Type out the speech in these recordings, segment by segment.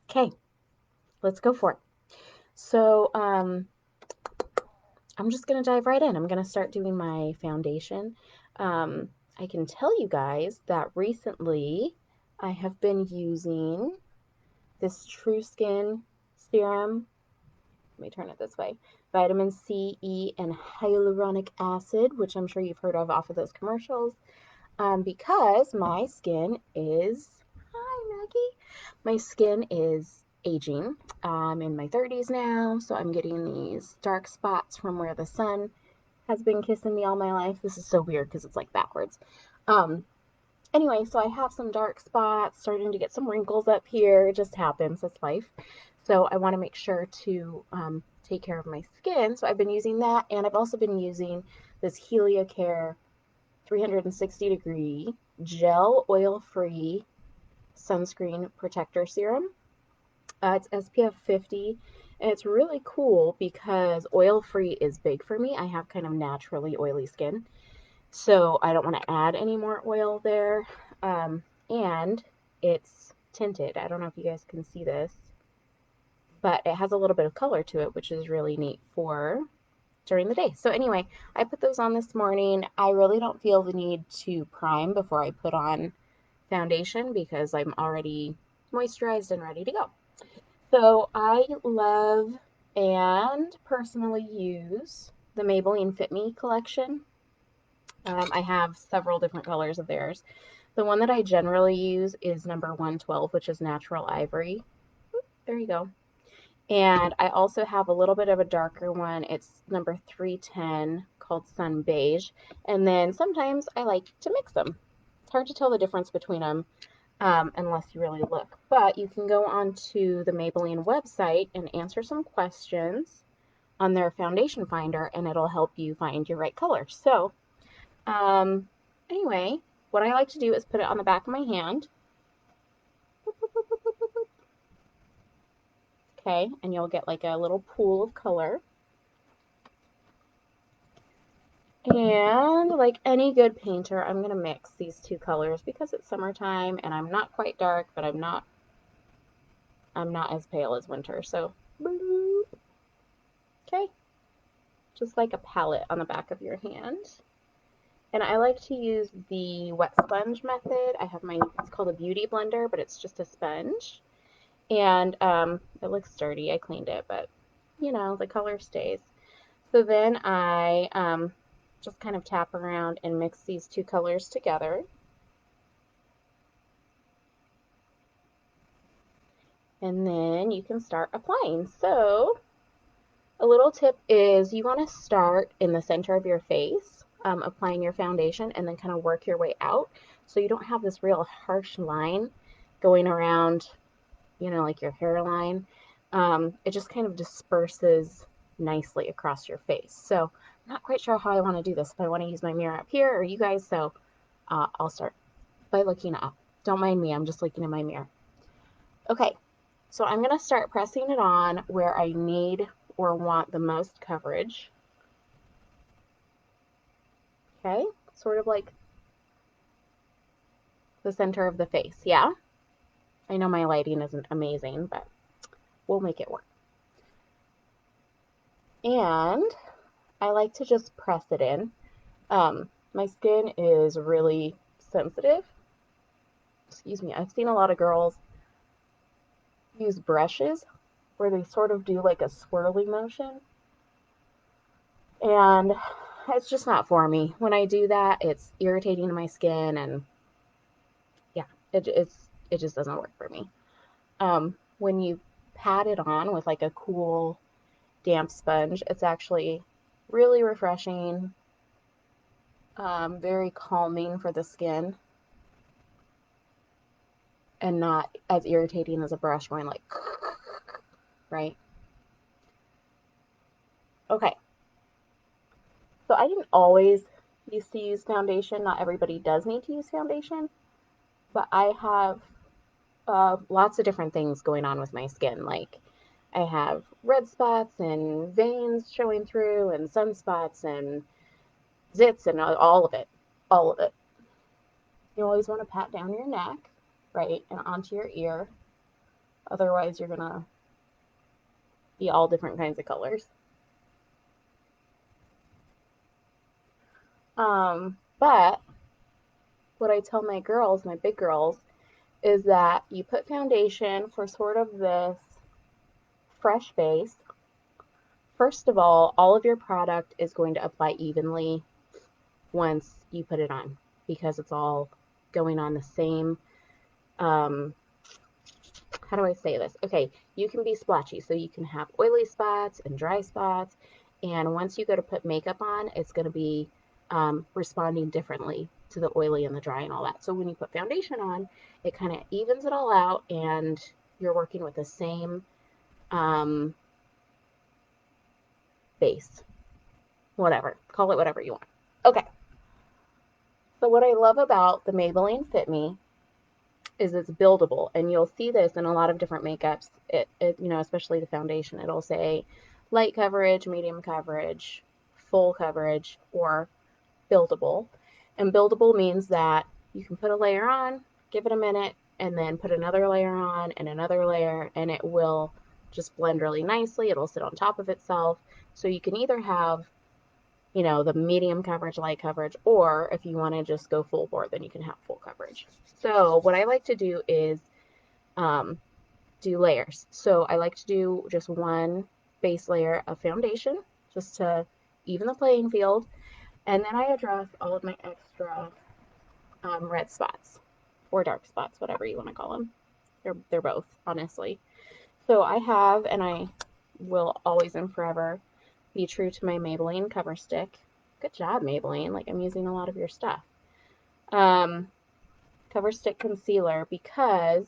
Okay, let's go for it. So, I'm just going to dive right in. I'm going to start doing my foundation. I can tell you guys that recently I have been using this True Skin serum. Let me turn it this way. Vitamin C, E, and hyaluronic acid, which I'm sure you've heard of off of those commercials, because my skin is, hi Maggie, my skin is aging. I'm in my 30s now, so I'm getting these dark spots from where the sun has been kissing me all my life. This is so weird because it's like backwards. Um, anyway, so I have some dark spots, starting to get some wrinkles up here. It just happens, that's life. So I want to make sure to take care of my skin. So I've been using that, and I've also been using this Heliocare 360-degree gel oil-free sunscreen protector serum. It's SPF 50, and it's really cool because oil-free is big for me. I have kind of naturally oily skin, so I don't want to add any more oil there. And it's tinted. I don't know if you guys can see this, but it has a little bit of color to it, which is really neat for during the day. So anyway, I put those on this morning. I really don't feel the need to prime before I put on foundation because I'm already moisturized and ready to go. So I love and personally use the Maybelline Fit Me collection. I have several different colors of theirs. The one that I generally use is number 112, which is natural ivory. There you go. And I also have a little bit of a darker one. It's number 310 called Sun Beige. And then sometimes I like to mix them. It's hard to tell the difference between them unless you really look. But you can go onto the Maybelline website and answer some questions on their foundation finder, and it'll help you find your right color. So, um, anyway, what I like to do is put it on the back of my hand. Okay, and you'll get like a little pool of color. And like any good painter, I'm going to mix these two colors because it's summertime and I'm not quite dark, but I'm not as pale as winter. So, boop. Okay, just like a palette on the back of your hand. And I like to use the wet sponge method. I have it's called a beauty blender, but it's just a sponge. And it looks dirty. I cleaned it, but you know, the color stays. So then I just kind of tap around and mix these two colors together. And then you can start applying. So a little tip is you want to start in the center of your face, applying your foundation, and then kind of work your way out so you don't have this real harsh line going around, you know, like your hairline. It just kind of disperses nicely across your face. So I'm not quite sure how I want to do this. If I want to use my mirror up here or you guys, so I'll start by looking up. Don't mind me, I'm just looking in my mirror. Okay, so I'm going to start pressing it on where I need or want the most coverage. Okay, sort of like the center of the face. Yeah, I know my lighting isn't amazing, but we'll make it work. And I like to just press it in. My skin is really sensitive. Excuse me. I've seen a lot of girls use brushes where they sort of do like a swirly motion, and it's just not for me. When I do that, it's irritating to my skin, and yeah, it just doesn't work for me. When you pat it on with like a cool damp sponge, it's actually really refreshing, very calming for the skin, and not as irritating as a brush going like, right? Okay, so I didn't always used to use foundation. Not everybody does need to use foundation, but I have lots of different things going on with my skin. Like I have red spots and veins showing through and sunspots and zits and all of it. All of it. You always want to pat down your neck, right, and onto your ear. Otherwise, you're gonna be all different kinds of colors. But what I tell my girls, my big girls, is that you put foundation for sort of this fresh base. First of all of your product is going to apply evenly once you put it on because it's all going on the same, how do I say this? Okay, you can be splotchy, so you can have oily spots and dry spots, and once you go to put makeup on, it's going to be responding differently to the oily and the dry and all that. So when you put foundation on, it kind of evens it all out, and you're working with the same base. Whatever. Call it whatever you want. Okay. So what I love about the Maybelline Fit Me is it's buildable, and you'll see this in a lot of different makeups. Especially the foundation, it'll say light coverage, medium coverage, full coverage, or buildable. And buildable means that you can put a layer on, give it a minute, and then put another layer on and another layer, and it will just blend really nicely. It'll sit on top of itself. So you can either have, the medium coverage, light coverage, or if you want to just go full bore, then you can have full coverage. So what I like to do is do layers. So I like to do just one base layer of foundation just to even the playing field. And then I address all of my extra red spots or dark spots, whatever you want to call them. They're both, honestly. So I have, and I will always and forever be true to my Maybelline cover stick. Good job, Maybelline. Like, I'm using a lot of your stuff. Cover stick concealer, because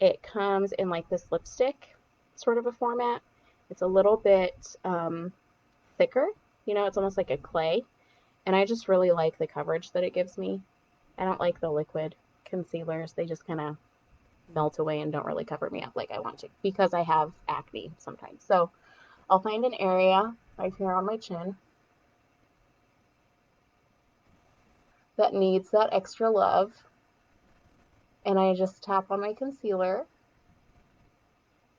it comes in like this lipstick sort of a format. It's a little bit thicker. It's almost like a clay. And I just really like the coverage that it gives me. I don't like the liquid concealers. They just kind of melt away and don't really cover me up like I want to because I have acne sometimes. So I'll find an area right here on my chin that needs that extra love, and I just tap on my concealer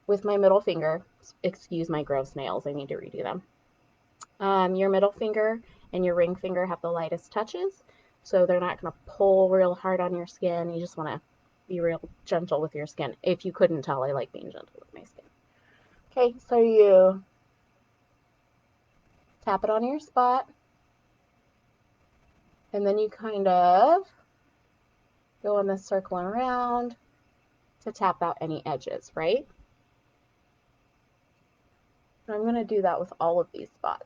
with my middle finger. Excuse my gross nails, I need to redo them. Your middle finger and your ring finger have the lightest touches, so they're not going to pull real hard on your skin. You just want to be real gentle with your skin. If you couldn't tell, I like being gentle with my skin. Okay, so you tap it on your spot, and then you kind of go in this circle and around to tap out any edges, right? And I'm going to do that with all of these spots.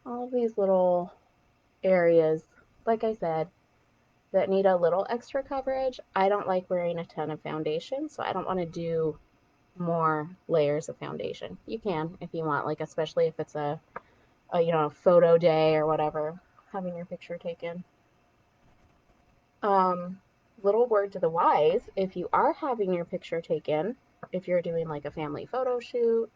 All of these little areas, like I said, that need a little extra coverage. I don't like wearing a ton of foundation, so I don't want to do more layers of foundation. You can if you want, like especially if it's a photo day or whatever, having your picture taken. Little word to the wise, if you are having your picture taken, if you're doing like a family photo shoot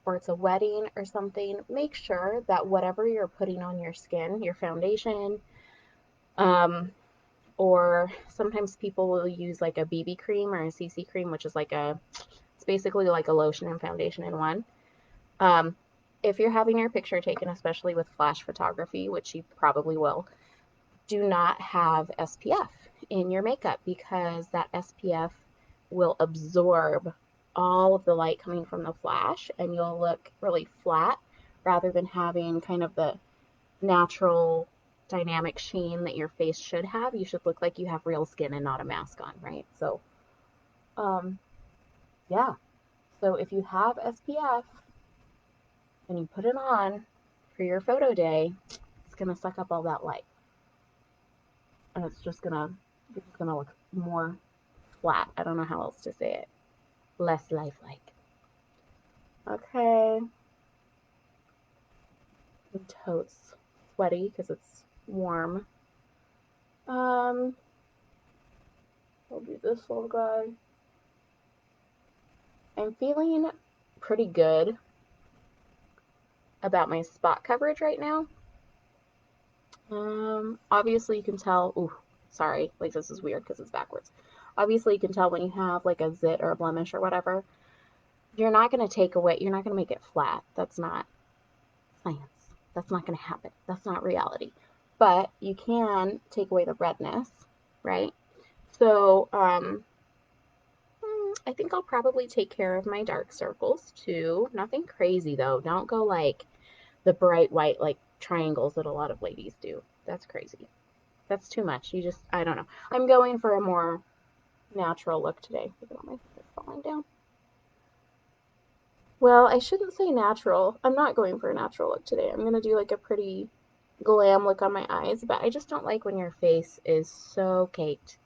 or it's a wedding or something, make sure that whatever you're putting on your skin, your foundation, or sometimes people will use like a BB cream or a CC cream, which is it's basically like a lotion and foundation in one. If you're having your picture taken, especially with flash photography, which you probably will, do not have SPF in your makeup because that SPF will absorb all of the light coming from the flash and you'll look really flat rather than having kind of the natural dynamic sheen that your face should have. You should look like you have real skin and not a mask on, right? So, yeah. So if you have SPF and you put it on for your photo day, it's gonna suck up all that light, and it's just gonna look more flat. I don't know how else to say it. Less lifelike. Okay. I'm totes sweaty because it's warm. I'll do this little guy. I'm feeling pretty good about my spot coverage right now. Obviously you can tell, ooh, sorry, like this is weird because it's backwards. obviously you can tell when you have like a zit or a blemish or whatever. You're not going to take away, you're not going to make it flat. That's not science. That's not going to happen. That's not reality. But you can take away the redness, right? So, I think I'll probably take care of my dark circles too. Nothing crazy though. Don't go like the bright white like triangles that a lot of ladies do. That's crazy. That's too much. You just, I don't know. I'm going for a more natural look today. Look at my face falling down. Well, I shouldn't say natural. I'm not going for a natural look today. I'm going to do like a pretty glam look on my eyes, but I just don't like when your face is so caked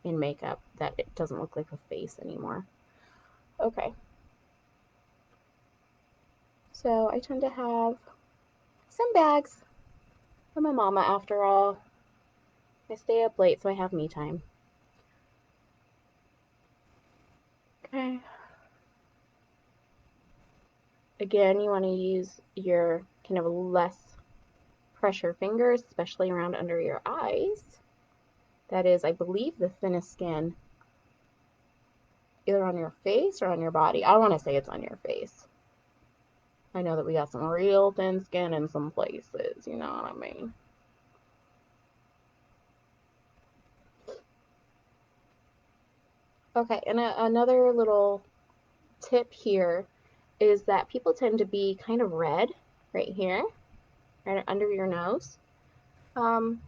in makeup that it doesn't look like a face anymore. Okay. So I tend to have some bags. I'm a mama after all. I stay up late so I have me time. Okay. Again, you want to use your kind of less pressure fingers, especially around under your eyes. That is, I believe, the thinnest skin, either on your face or on your body. I want to say it's on your face. I know that we got some real thin skin in some places, you know what I mean? Okay, and another little tip here is that people tend to be kind of red right here, right under your nose. And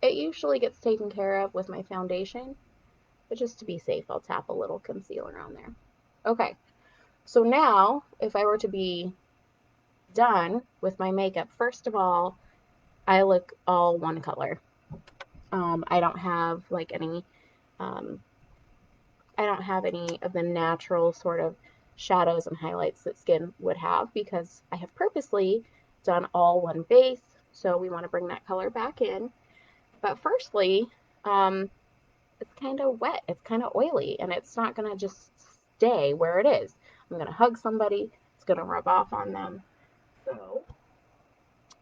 it usually gets taken care of with my foundation, but just to be safe, I'll tap a little concealer on there. Okay, so now if I were to be done with my makeup, first of all, I look all one color. I don't have like any, um, I don't have any of the natural sort of shadows and highlights that skin would have because I have purposely done all one base. So we want to bring that color back in. But firstly, it's kind of wet, it's kind of oily, and it's not going to just stay where it is. I'm going to hug somebody, it's going to rub off on them. So,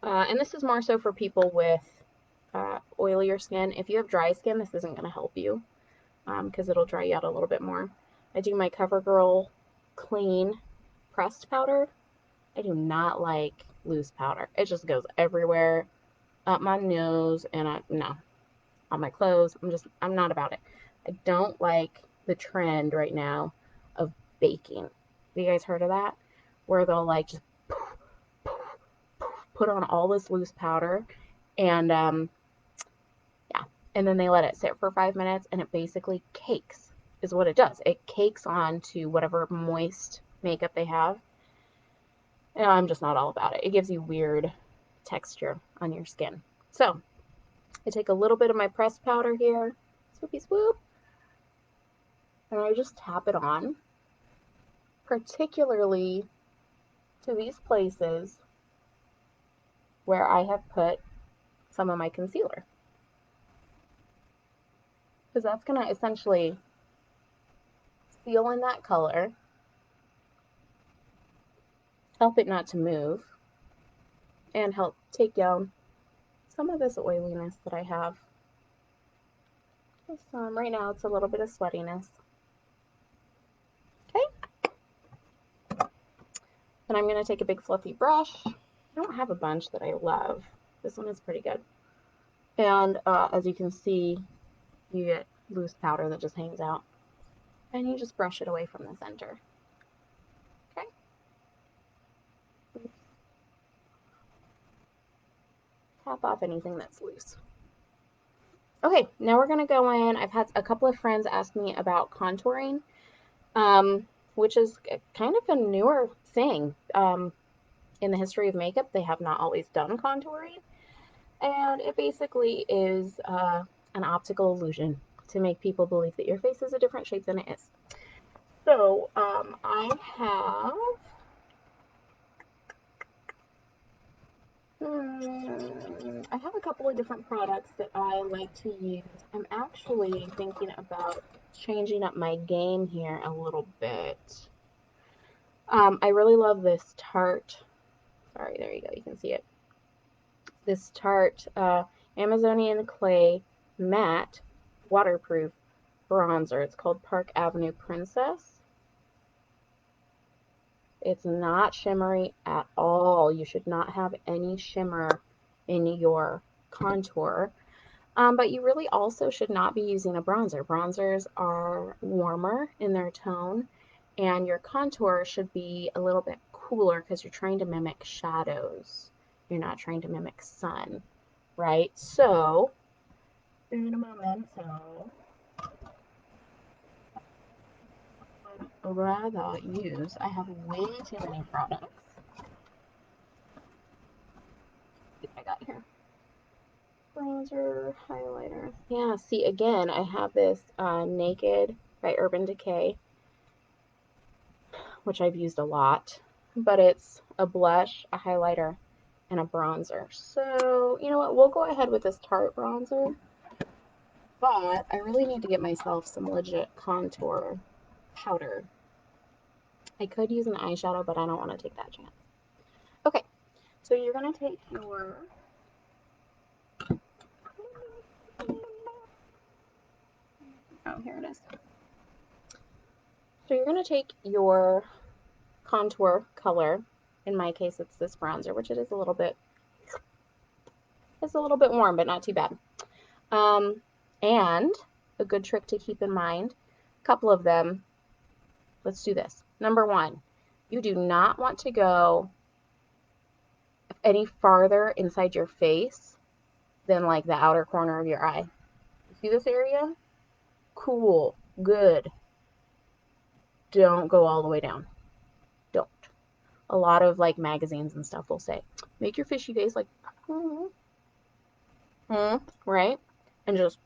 and this is more so for people with oilier skin. If you have dry skin, this isn't going to help you because it'll dry you out a little bit more. I do my CoverGirl Clean pressed powder. I do not like loose powder. It just goes everywhere, up my nose, and no, on my clothes. I'm not about it. I don't like the trend right now of baking. Have you guys heard of that? Where they'll like just put on all this loose powder and yeah, and then they let it sit for 5 minutes and it basically cakes, is what it does. It cakes on to whatever moist makeup they have. And I'm just not all about it. It gives you weird texture on your skin. So I take a little bit of my pressed powder here, swoopy swoop, and I just tap it on, particularly to these places where I have put some of my concealer. Because that's going to essentially seal in that color, help it not to move, and help take down some of this oiliness that I have. Right now it's a little bit of sweatiness. Okay. Then I'm going to take a big fluffy brush. I don't have a bunch that I love. This one is pretty good. And as you can see, you get loose powder that just hangs out. And you just brush it away from the center. Okay. Tap off anything that's loose. Okay, now we're going to go in. I've had a couple of friends ask me about contouring, which is kind of a newer thing. In the history of makeup, they have not always done contouring. And it basically is an optical illusion to make people believe that your face is a different shape than it is. So I have a couple of different products that I like to use. I'm actually thinking about changing up my game here a little bit. I really love this Tarte. Sorry, there you go. You can see it. This Tarte Amazonian Clay Matte waterproof bronzer. It's called Park Avenue Princess. It's not shimmery at all. You should not have any shimmer in your contour. But you really also should not be using a bronzer. Bronzers are warmer in their tone, and your contour should be a little bit cooler because you're trying to mimic shadows. You're not trying to mimic sun, right? So, in a moment, I'd rather use, I have way too many products. What I got here? Bronzer, highlighter. Yeah, see, again, I have this Naked by Urban Decay, which I've used a lot, but it's a blush, a highlighter, and a bronzer. So, you know what, we'll go ahead with this Tarte bronzer, but I really need to get myself some legit contour powder. I could use an eyeshadow, but I don't want to take that chance. Okay, so you're going to take your here it is. So you're going to take your contour color. In my case, it's this bronzer, which it is a little bit, it's a little bit warm, but not too bad. And a good trick to keep in mind, a couple of them. Let's do this. Number one, you do not want to go any farther inside your face than like the outer corner of your eye. You see this area? Cool, good. Don't go all the way down. Don't. A lot of like magazines and stuff will say, make your fishy face like, right? And just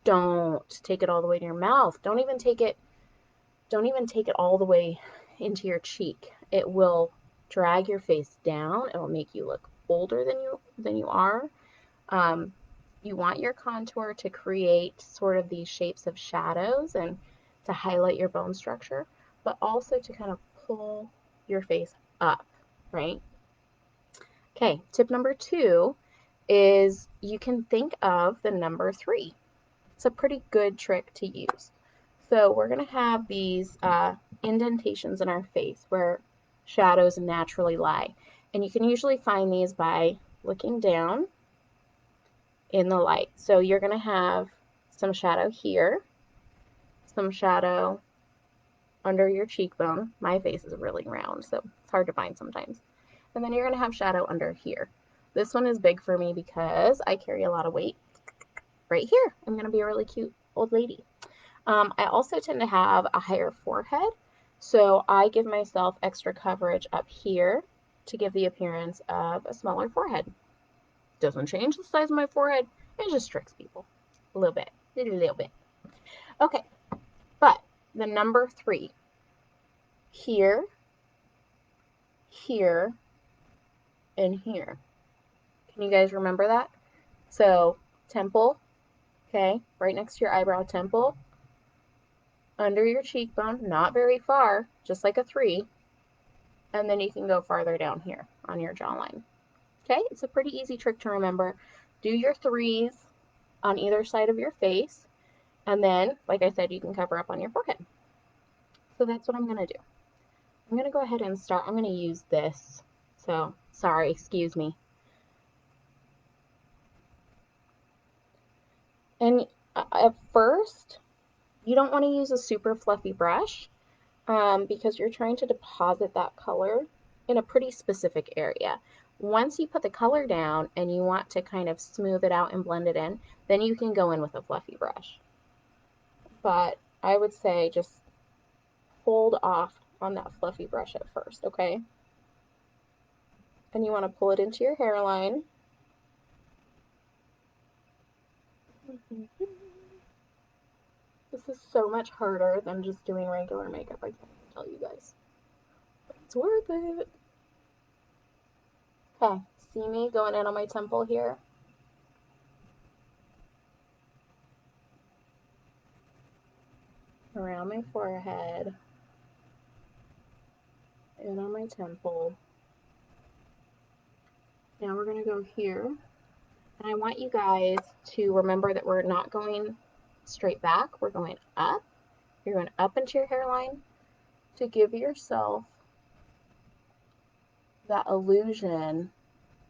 don't take it all the way to your mouth. Don't even take it all the way into your cheek. It will drag your face down. It'll make you look older than you are. You want your contour to create sort of these shapes of shadows and to highlight your bone structure, but also to kind of pull your face up, right? Okay, tip number 2 is you can think of the number 3. It's a pretty good trick to use. So we're going to have these indentations in our face where shadows naturally lie. And you can usually find these by looking down in the light. So you're going to have some shadow here, some shadow under your cheekbone. My face is really round, so it's hard to find sometimes. And then you're going to have shadow under here. This one is big for me because I carry a lot of weight right here. I'm going to be a really cute old lady. I also tend to have a higher forehead, so I give myself extra coverage up here to give the appearance of a smaller forehead. Doesn't change the size of my forehead, it just tricks people a little bit, a little bit. Okay, but the number 3, here, here, and here. Can you guys remember that? So temple, okay, right next to your eyebrow temple, under your cheekbone, not very far, just like a 3, and then you can go farther down here on your jawline. Okay, it's a pretty easy trick to remember. Do your 3s on either side of your face, and then, like I said, you can cover up on your forehead. So that's what I'm going to do. I'm going to go ahead and start. I'm going to use this. So, sorry, excuse me. And at first, you don't want to use a super fluffy brush because you're trying to deposit that color in a pretty specific area. Once you put the color down and you want to kind of smooth it out and blend it in, then you can go in with a fluffy brush. But I would say just hold off on that fluffy brush at first, okay? And you want to pull it into your hairline. This is so much harder than just doing regular makeup, I can't even tell you guys. But it's worth it. Okay, see me going in on my temple here? Around my forehead, in on my temple. Now we're going to go here And I want you guys to remember that we're not going straight back, we're going up. You're going up into your hairline to give yourself that illusion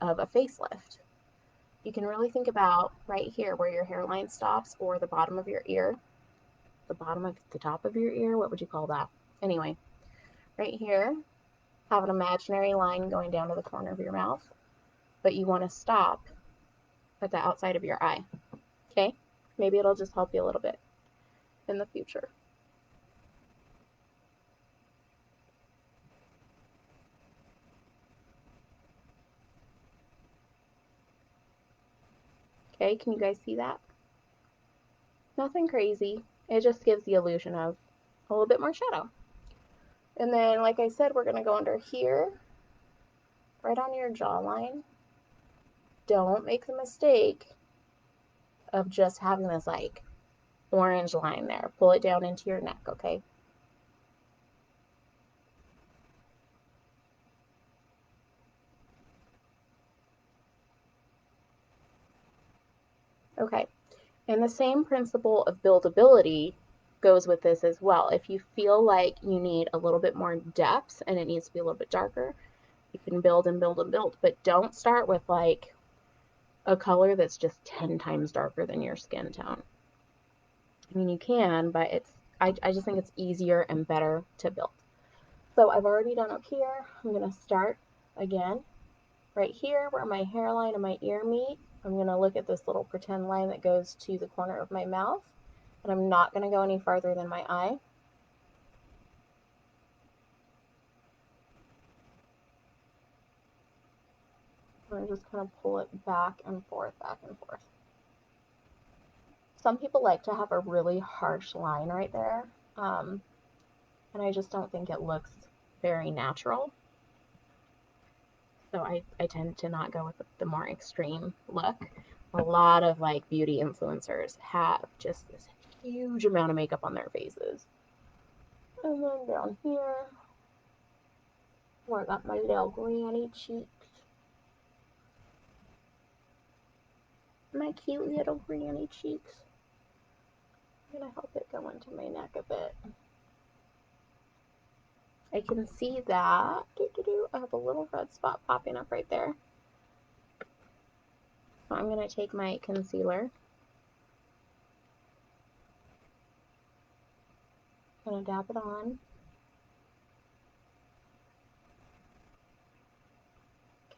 of a facelift. You can really think about right here where your hairline stops, or the bottom of your ear, the bottom of the top of your ear, what would you call that? Anyway, right here, have an imaginary line going down to the corner of your mouth, but you want to stop at the outside of your eye, okay? Maybe it'll just help you a little bit in the future. Okay, can you guys see that? Nothing crazy. It just gives the illusion of a little bit more shadow. And then, like I said, we're going to go under here, right on your jawline. Don't make the mistake of just having this like orange line there. Pull it down into your neck, okay? Okay. And the same principle of buildability goes with this as well. If you feel like you need a little bit more depth and it needs to be a little bit darker, you can build and build and build. But don't start with like a color that's just 10 times darker than your skin tone. I mean, you can, but I just think it's easier and better to build. So I've already done up here. I'm going to start again right here where my hairline and my ear meet. I'm going to look at this little pretend line that goes to the corner of my mouth, and I'm not going to go any farther than my eye. I'm going to just kind of pull it back and forth, back and forth. Some people like to have a really harsh line right there, and I just don't think it looks very natural. So I tend to not go with the more extreme look. A lot of like beauty influencers have just this huge amount of makeup on their faces. And then down here, where I got my little granny cheeks. My cute little granny cheeks. I'm gonna help it go into my neck a bit. I can see that. I have a little red spot popping up right there. So I'm gonna take my concealer. I'm gonna dab it on.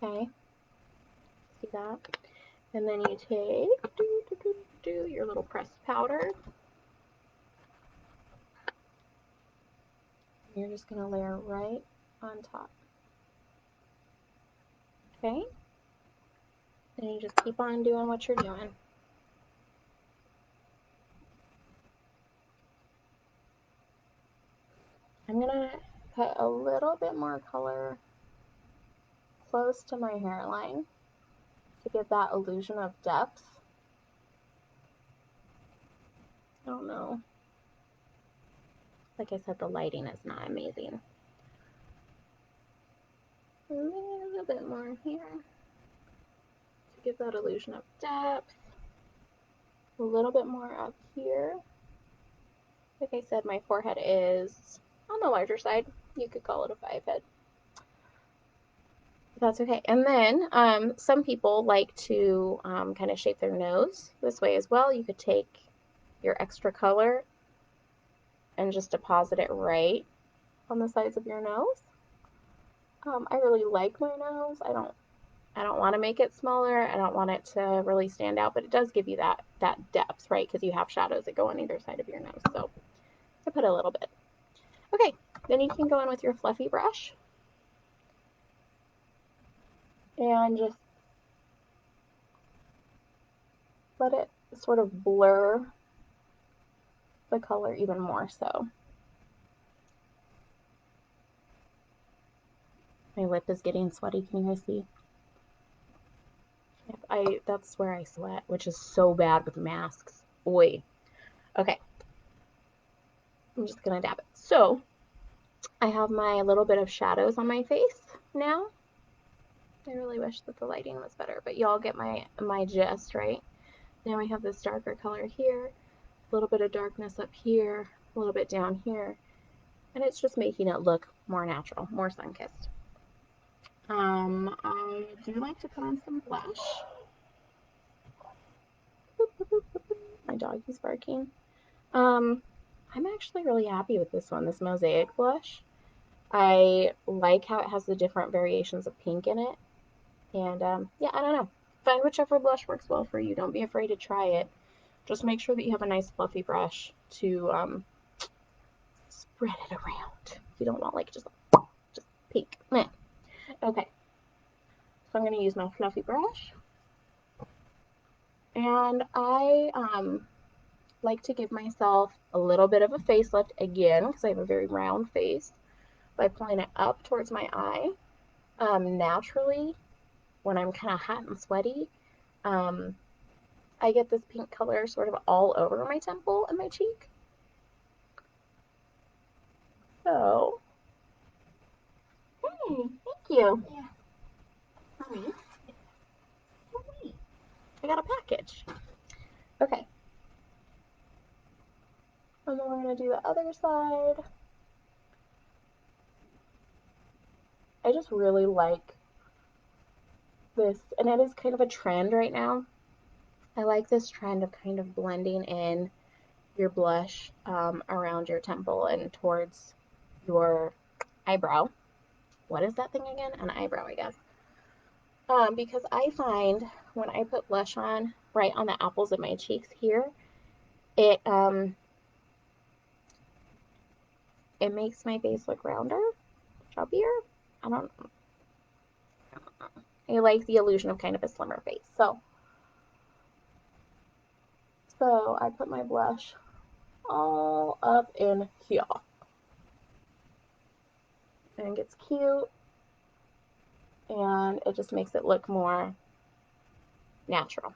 Okay. See that? And then you take your little pressed powder. You're just going to layer right on top. Okay? And you just keep on doing what you're doing. I'm going to put a little bit more color close to my hairline to give that illusion of depth. I don't know. Like I said, the lighting is not amazing. A little bit more here to give that illusion of depth. A little bit more up here. Like I said, my forehead is on the larger side. You could call it a 5 head. That's okay. And then some people like to kind of shape their nose this way as well. You could take your extra color and just deposit it right on the sides of your nose. I really like my nose. I don't want to make it smaller. I don't want it to really stand out, but it does give you that depth, right? Because you have shadows that go on either side of your nose. So I put a little bit. Okay, then you can go in with your fluffy brush and just let it sort of blur the color even more so. My lip is getting sweaty. Can you guys see? That's where I sweat, which is so bad with masks. Oi. Okay. I'm just gonna dab it. So I have my little bit of shadows on my face now. I really wish that the lighting was better, but y'all get my gist, right? Now I have this darker color here, a little bit of darkness up here, a little bit down here, and it's just making it look more natural, more sun-kissed. I do like to put on some blush. My dog is barking. I'm actually really happy with this one, this Mosaic blush. I like how it has the different variations of pink in it. And yeah, I don't know. Find whichever blush works well for you. Don't be afraid to try it. Just make sure that you have a nice fluffy brush to spread it around. You don't want like just pink. Meh. Okay, so I'm going to use my fluffy brush. And I like to give myself a little bit of a facelift again because I have a very round face by pulling it up towards my eye. Naturally, when I'm kind of hot and sweaty, um, I get this pink color sort of all over my temple and my cheek. So, hey, thank you. Yeah. Honey, I got a package. Okay, and then we're going to do the other side. I just really like this, and it is kind of a trend right now. I like this trend of kind of blending in your blush around your temple and towards your eyebrow. What is that thing again? An eyebrow, I guess. Because I find when I put blush on right on the apples of my cheeks here, it it makes my face look rounder, chubbier. I don't know. I like the illusion of kind of a slimmer face. So I put my blush all up in here. And it gets cute, and it just makes it look more natural.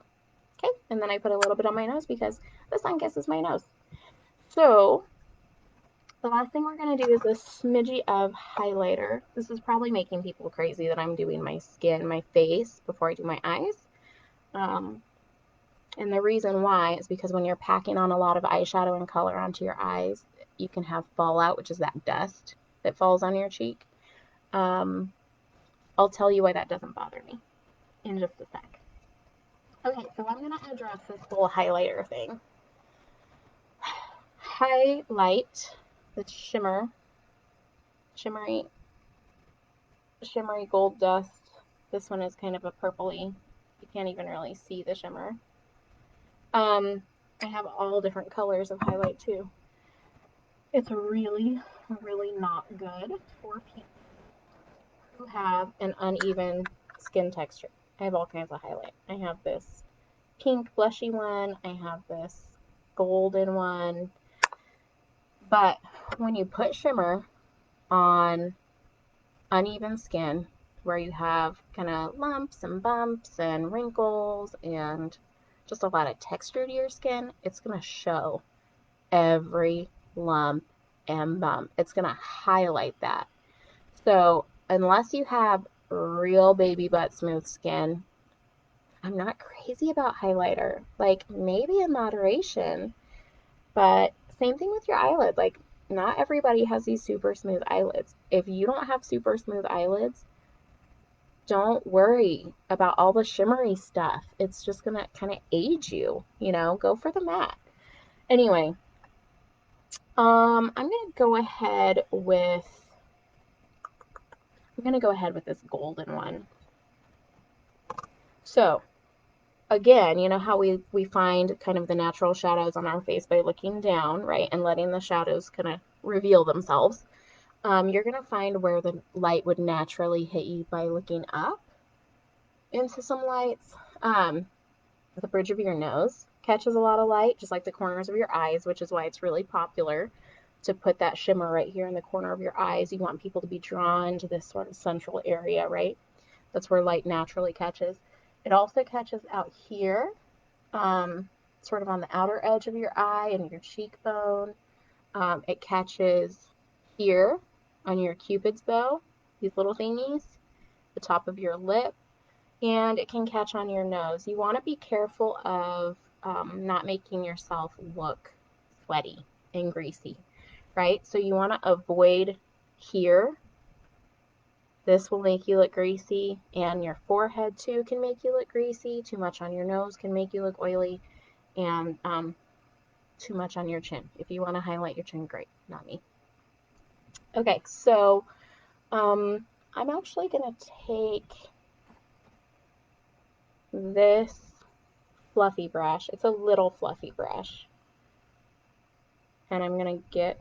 Okay, and then I put a little bit on my nose because the sun kisses my nose. So the last thing we're going to do is a smidgy of highlighter. This is probably making people crazy that I'm doing my skin, my face, before I do my eyes. And the reason why is because when you're packing on a lot of eyeshadow and color onto your eyes, you can have fallout, which is that dust that falls on your cheek. I'll tell you why that doesn't bother me in just a sec. Okay, so I'm going to address this whole highlighter thing. Highlight the shimmery gold dust. This one is kind of a purpley. You can't even really see the shimmer. I have all different colors of highlight too. It's really, really not good for people who have an uneven skin texture. I have all kinds of highlight. I have this pink blushy one. I have this golden one. But when you put shimmer on uneven skin, where you have kind of lumps and bumps and wrinkles and just a lot of texture to your skin, it's going to show every lump and bump. It's going to highlight that. So unless you have real baby butt smooth skin, I'm not crazy about highlighter. Like maybe in moderation, but same thing with your eyelid. Like not everybody has these super smooth eyelids. If you don't have super smooth eyelids, don't worry about all the shimmery stuff. It's just gonna kind of age you, you know, go for the matte. Anyway, I'm gonna go ahead with this golden one. So again, you know how we find kind of the natural shadows on our face by looking down, right, and letting the shadows kind of reveal themselves. You're gonna find where the light would naturally hit you by looking up into some lights. The bridge of your nose catches a lot of light, just like the corners of your eyes, which is why it's really popular to put that shimmer right here in the corner of your eyes. You want people to be drawn to this sort of central area, right? That's where light naturally catches. It also catches out here, sort of on the outer edge of your eye and your cheekbone. It catches here on your cupid's bow, these little thingies. the top of your lip, and it can catch on your nose. You want to be careful of not making yourself look sweaty and greasy, right? So you want to avoid here. This will make you look greasy, and your forehead too can make you look greasy. Too much on your nose can make you look oily, and too much on your chin. If you want to highlight your chin, great, not me. Okay, so I'm actually going to take this fluffy brush. It's a little fluffy brush. And I'm going to get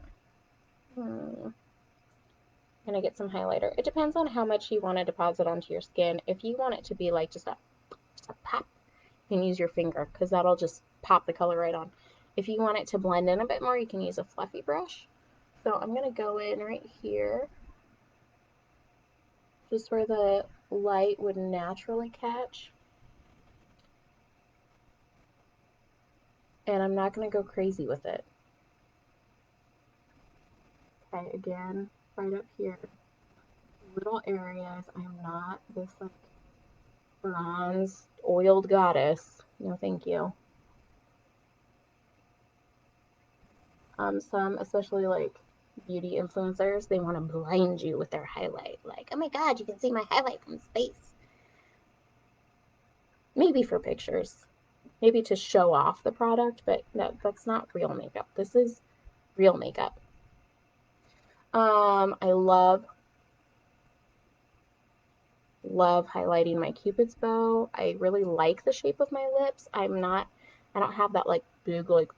some highlighter. It depends on how much you want to deposit onto your skin. If you want it to be like just a pop, you can use your finger because that'll just pop the color right on. If you want it to blend in a bit more, you can use a fluffy brush. So I'm going to go in right here, just where the light would naturally catch. And I'm not going to go crazy with it. Okay, again, right up here, little areas. I'm not this like bronze oiled goddess. No, thank you. Some, especially like beauty influencers, they want to blind you with their highlight. Like, oh my god, you can see my highlight from space. Maybe for pictures, maybe to show off the product, but that's not real makeup. This is real makeup. I love highlighting my Cupid's bow. I really like the shape of my lips. I don't have that like big like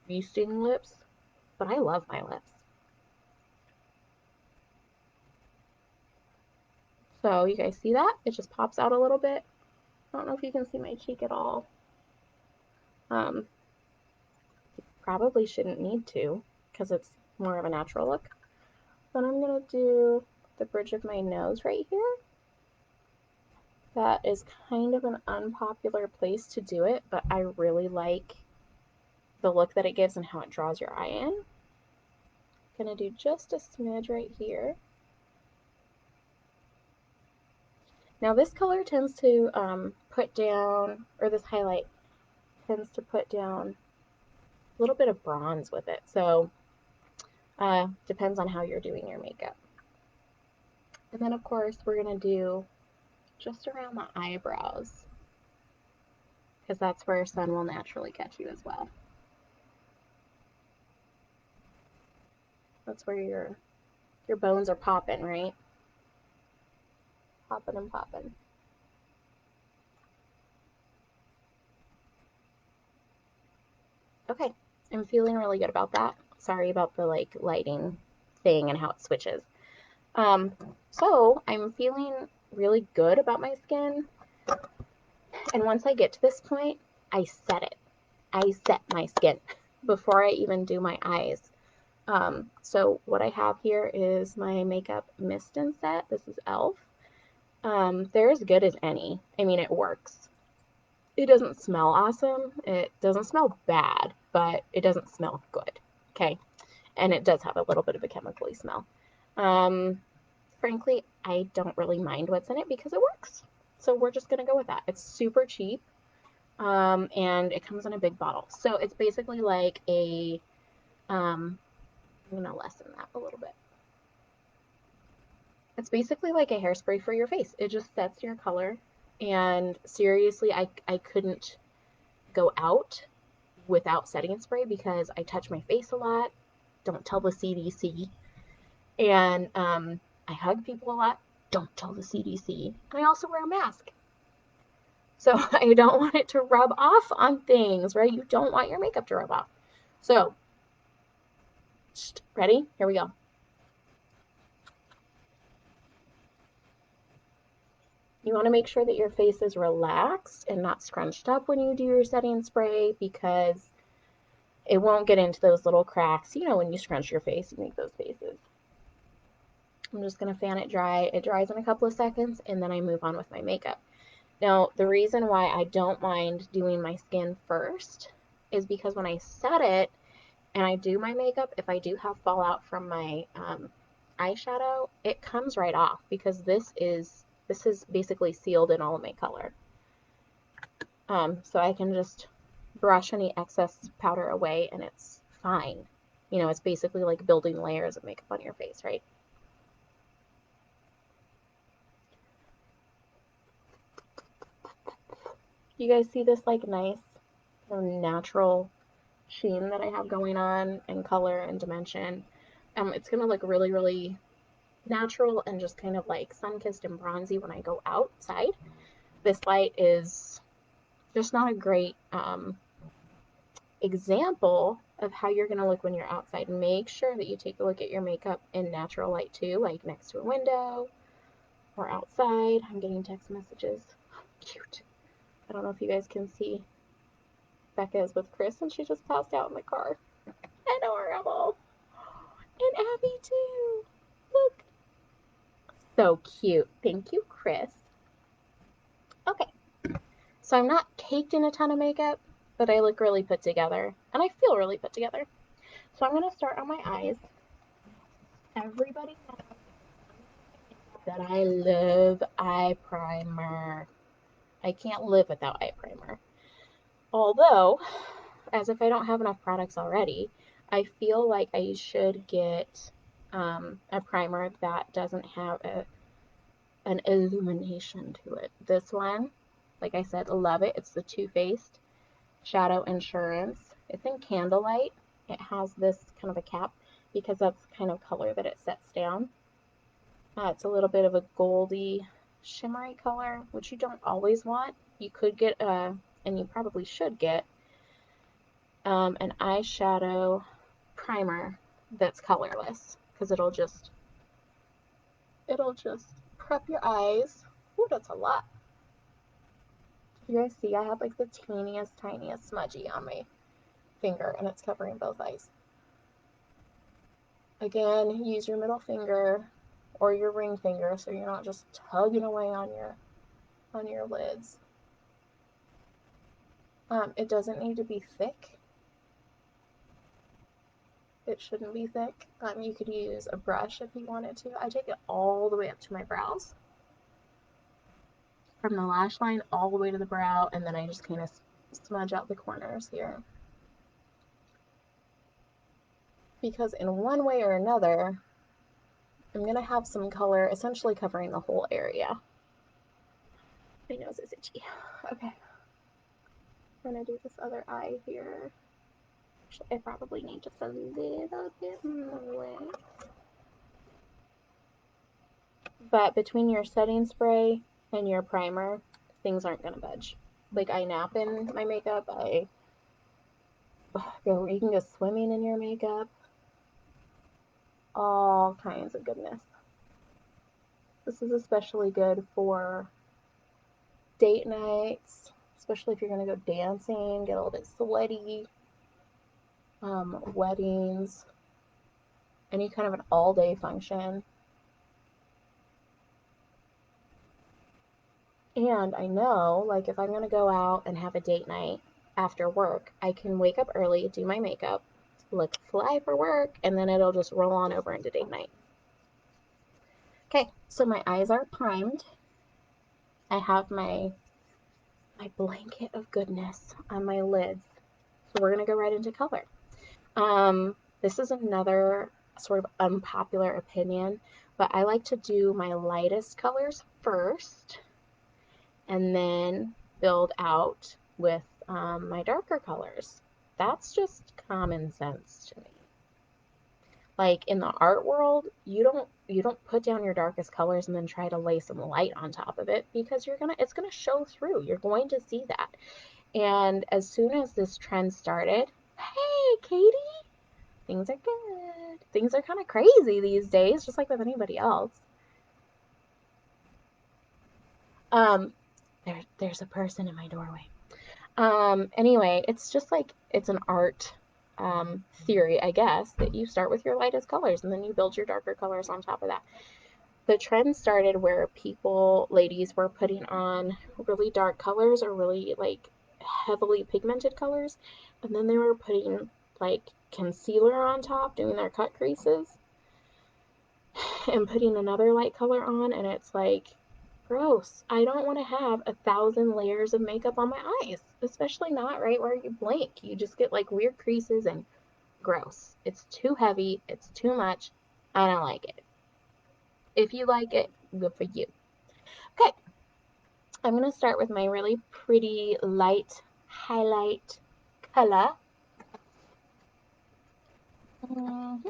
feasting lips, but I love my lips. So you guys see that? It just pops out a little bit. I don't know if you can see my cheek at all. Probably shouldn't need to because it's more of a natural look. Then I'm gonna do the bridge of my nose right here. That is kind of an unpopular place to do it, but I really like the look that it gives and how it draws your eye in. Gonna do just a smidge right here. Now this color tends to put down, or this highlight tends to put down a little bit of bronze with it. So depends on how you're doing your makeup. And then of course we're gonna do just around the eyebrows because that's where sun will naturally catch you as well. That's where your bones are popping, right? Popping and popping. Okay, I'm feeling really good about that. Sorry about the like lighting thing and how it switches. So I'm feeling really good about my skin. And once I get to this point, I set it. I set my skin before I even do my eyes. So what I have here is my makeup mist and set. This is e.l.f. They're as good as any. I mean, it works. It doesn't smell awesome. It doesn't smell bad, but it doesn't smell good. Okay. And it does have a little bit of a chemically smell. Frankly, I don't really mind what's in it because it works. So we're just going to go with that. It's super cheap. And it comes in a big bottle. So it's basically like a, I'm going to lessen that a little bit. It's basically like a hairspray for your face. It just sets your color. And seriously, I couldn't go out without setting spray because I touch my face a lot. Don't tell the CDC. And I hug people a lot. Don't tell the CDC. And I also wear a mask. So I don't want it to rub off on things, right? You don't want your makeup to rub off. So, ready? Here we go. You want to make sure that your face is relaxed and not scrunched up when you do your setting spray because it won't get into those little cracks. You know, when you scrunch your face, you make those faces. I'm just going to fan it dry. It dries in a couple of seconds, and then I move on with my makeup. Now, the reason why I don't mind doing my skin first is because when I set it and I do my makeup, if I do have fallout from my eyeshadow, it comes right off because this is This is basically sealed in all of my color. So I can just brush any excess powder away and it's fine. You know, it's basically like building layers of makeup on your face, right? You guys see this like nice natural sheen that I have going on and color and dimension. It's gonna look really, really natural and just kind of like sun-kissed and bronzy when I go outside. This light is just not a great example of how you're going to look when you're outside. Make sure that you take a look at your makeup in natural light too, like next to a window or outside. I'm getting text messages. Cute. I don't know if you guys can see. Becca is with Chris and she just passed out in the car. Adorable. And Abby too. Look. So cute. Thank you, Chris. Okay. So I'm not caked in a ton of makeup, but I look really put together and I feel really put together. So I'm going to start on my eyes. Everybody knows that I love eye primer. I can't live without eye primer. Although, as if I don't have enough products already, I feel like I should get a primer that doesn't have an illumination to it. This one, like I said, love it. It's the Too Faced Shadow Insurance. It's in Candlelight. It has this kind of a cap because that's the kind of color that it sets down. It's a little bit of a goldy, shimmery color, which you don't always want. You could get, and you probably should get, an eyeshadow primer that's colorless because it'll just prep your eyes. Ooh, that's a lot. You guys see I have like the tiniest smudgy on my finger and it's covering both eyes. Again, use your middle finger or your ring finger so you're not just tugging away on your lids. It doesn't need to be thick. It shouldn't be thick. You could use a brush if you wanted to. I take it all the way up to my brows. From the lash line all the way to the brow, and then I just kind of smudge out the corners here. Because in one way or another, I'm going to have some color essentially covering the whole area. My nose is itchy. Okay. I'm going to do this other eye here. Actually, I probably need just a little bit more. But between your setting spray and your primer, things aren't going to budge. Like, I nap in my makeup. You can go swimming in your makeup. All kinds of goodness. This is especially good for date nights, especially if you're going to go dancing, get a little bit sweaty, weddings, any kind of an all-day function. And I know, like, if I'm going to go out and have a date night after work, I can wake up early, do my makeup, look fly for work, and then it'll just roll on over into date night. Okay, so my eyes are primed. I have my blanket of goodness on my lids. So we're going to go right into color. This is another sort of unpopular opinion, but I like to do my lightest colors first and then build out with my darker colors. That's just common sense to me. Like in the art world, you don't put down your darkest colors and then try to lay some light on top of it because it's gonna show through. You're going to see that. And as soon as this trend started, hey Katie, things are good. Things are kind of crazy these days, just like with anybody else. There's a person in my doorway. Anyway, it's just like it's an art theory, I guess, that you start with your lightest colors and then you build your darker colors on top of that. The trend started where ladies were putting on really dark colors or really like heavily pigmented colors, and then they were putting like concealer on top, doing their cut creases, and putting another light color on, and it's like Gross. I don't want to have 1,000 layers of makeup on my eyes, especially not right where you blink. You just get like weird creases and gross. It's too heavy. It's too much. I don't like it. If you like it, good for you. Okay, I'm going to start with my really pretty light highlight color. And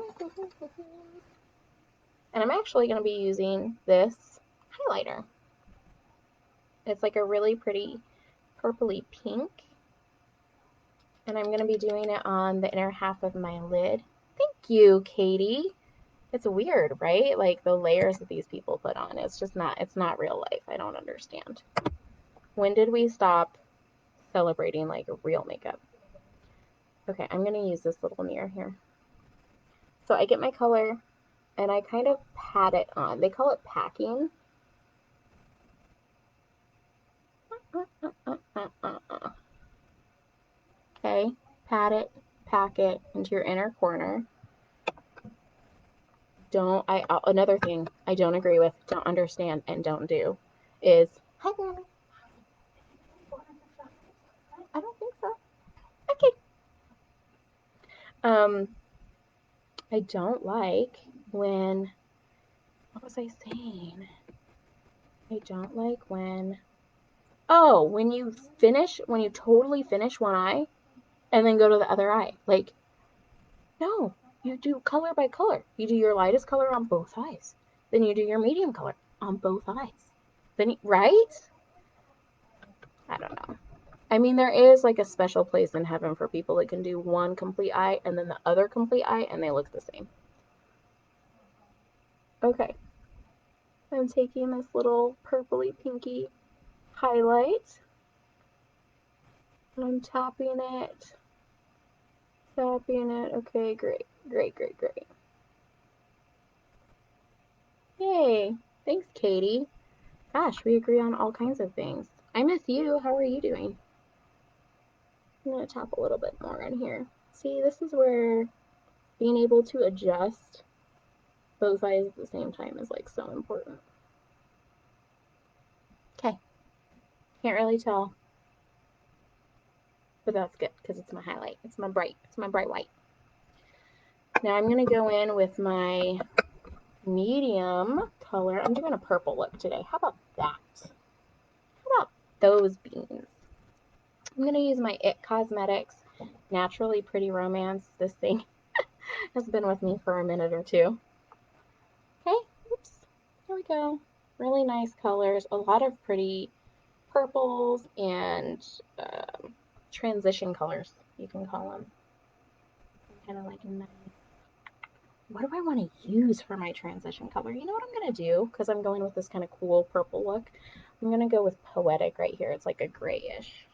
I'm actually going to be using this highlighter. It's like a really pretty purpley pink. And I'm going to be doing it on the inner half of my lid. Thank you, Katie. It's weird, right? Like the layers that these people put on. It's just not, it's not real life. I don't understand. When did we stop celebrating like real makeup? Okay, I'm going to use this little mirror here. So I get my color and I kind of pat it on. They call it packing. Okay, pat it, pack it into your inner corner. Another thing I don't agree with, don't understand, and don't do is, hi Grandma. I don't think so. Okay. I don't like when, what was I saying? I don't like when, oh, when you totally finish one eye and then go to the other eye. Like, no, you do color by color. You do your lightest color on both eyes. Then you do your medium color on both eyes. Then, right? I don't know. I mean, there is like a special place in heaven for people that can do one complete eye and then the other complete eye and they look the same. Okay. I'm taking this little purpley pinky highlight and I'm tapping it. Tapping it. Okay, great. Great, great, great. Yay. Thanks, Katie. Gosh, we agree on all kinds of things. I miss you. How are you doing? I'm going to tap a little bit more in here. See, this is where being able to adjust both eyes at the same time is like so important. Okay. Can't really tell, but that's good because it's my highlight. It's my bright white. Now I'm going to go in with my medium color. I'm doing a purple look today. How about that? How about those beans? I'm going to use my IT Cosmetics Naturally Pretty Romance. This thing has been with me for a minute or two. Okay, oops, here we go. Really nice colors, a lot of pretty purples and transition colors, you can call them. Kind of like nice. What do I want to use for my transition color? You know what I'm going to do? Because I'm going with this kind of cool purple look. I'm going to go with Poetic right here. It's like a grayish.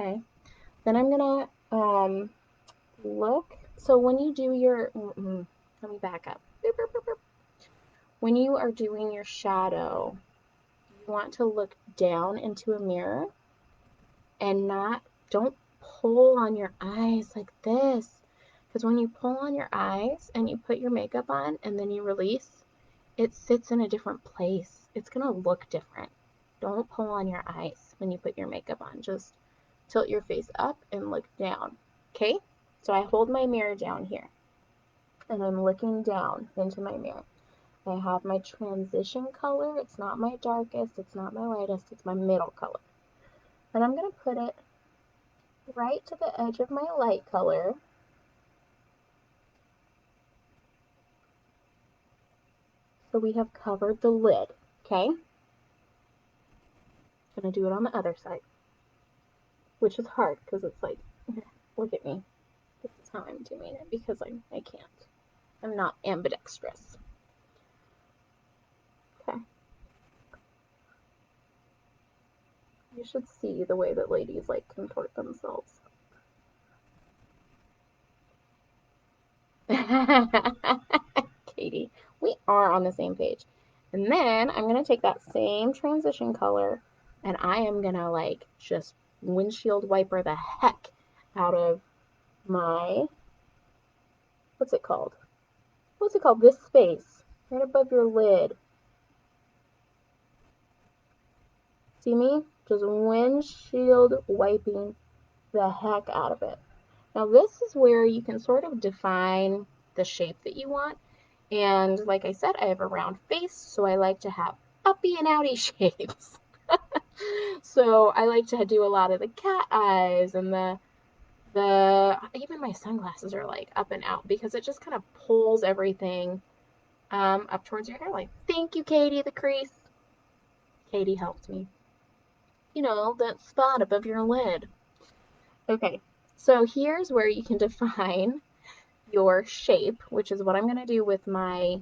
Okay. Then I'm going to look. So when you do your, let me back up. Boop, boop, boop, boop. When you are doing your shadow, you want to look down into a mirror and don't pull on your eyes like this. Because when you pull on your eyes and you put your makeup on and then you release, it sits in a different place. It's going to look different. Don't pull on your eyes when you put your makeup on. Just tilt your face up and look down. Okay? So I hold my mirror down here and I'm looking down into my mirror. I have my transition color. It's not my darkest. It's not my lightest. It's my middle color. And I'm going to put it right to the edge of my light color. So we have covered the lid, okay? Gonna do it on the other side, which is hard because it's like, look at me. This is how I'm doing it because I can't. I'm not ambidextrous. Okay. You should see the way that ladies like contort themselves. Katie, we are on the same page. And then I'm going to take that same transition color and I am going to like just windshield wiper the heck out of my, what's it called? What's it called? This space right above your lid. see me just windshield wiping the heck out of it. Now this is where you can sort of define the shape that you want. And like I said, I have a round face, so I like to have uppy and outy shapes. So I like to do a lot of the cat eyes and even my sunglasses are like up and out because it just kind of pulls everything up towards your hairline. Thank you, Katie, the crease. Katie helped me. You know, that spot above your lid. Okay, so here's where you can define your shape, which is what I'm going to do with my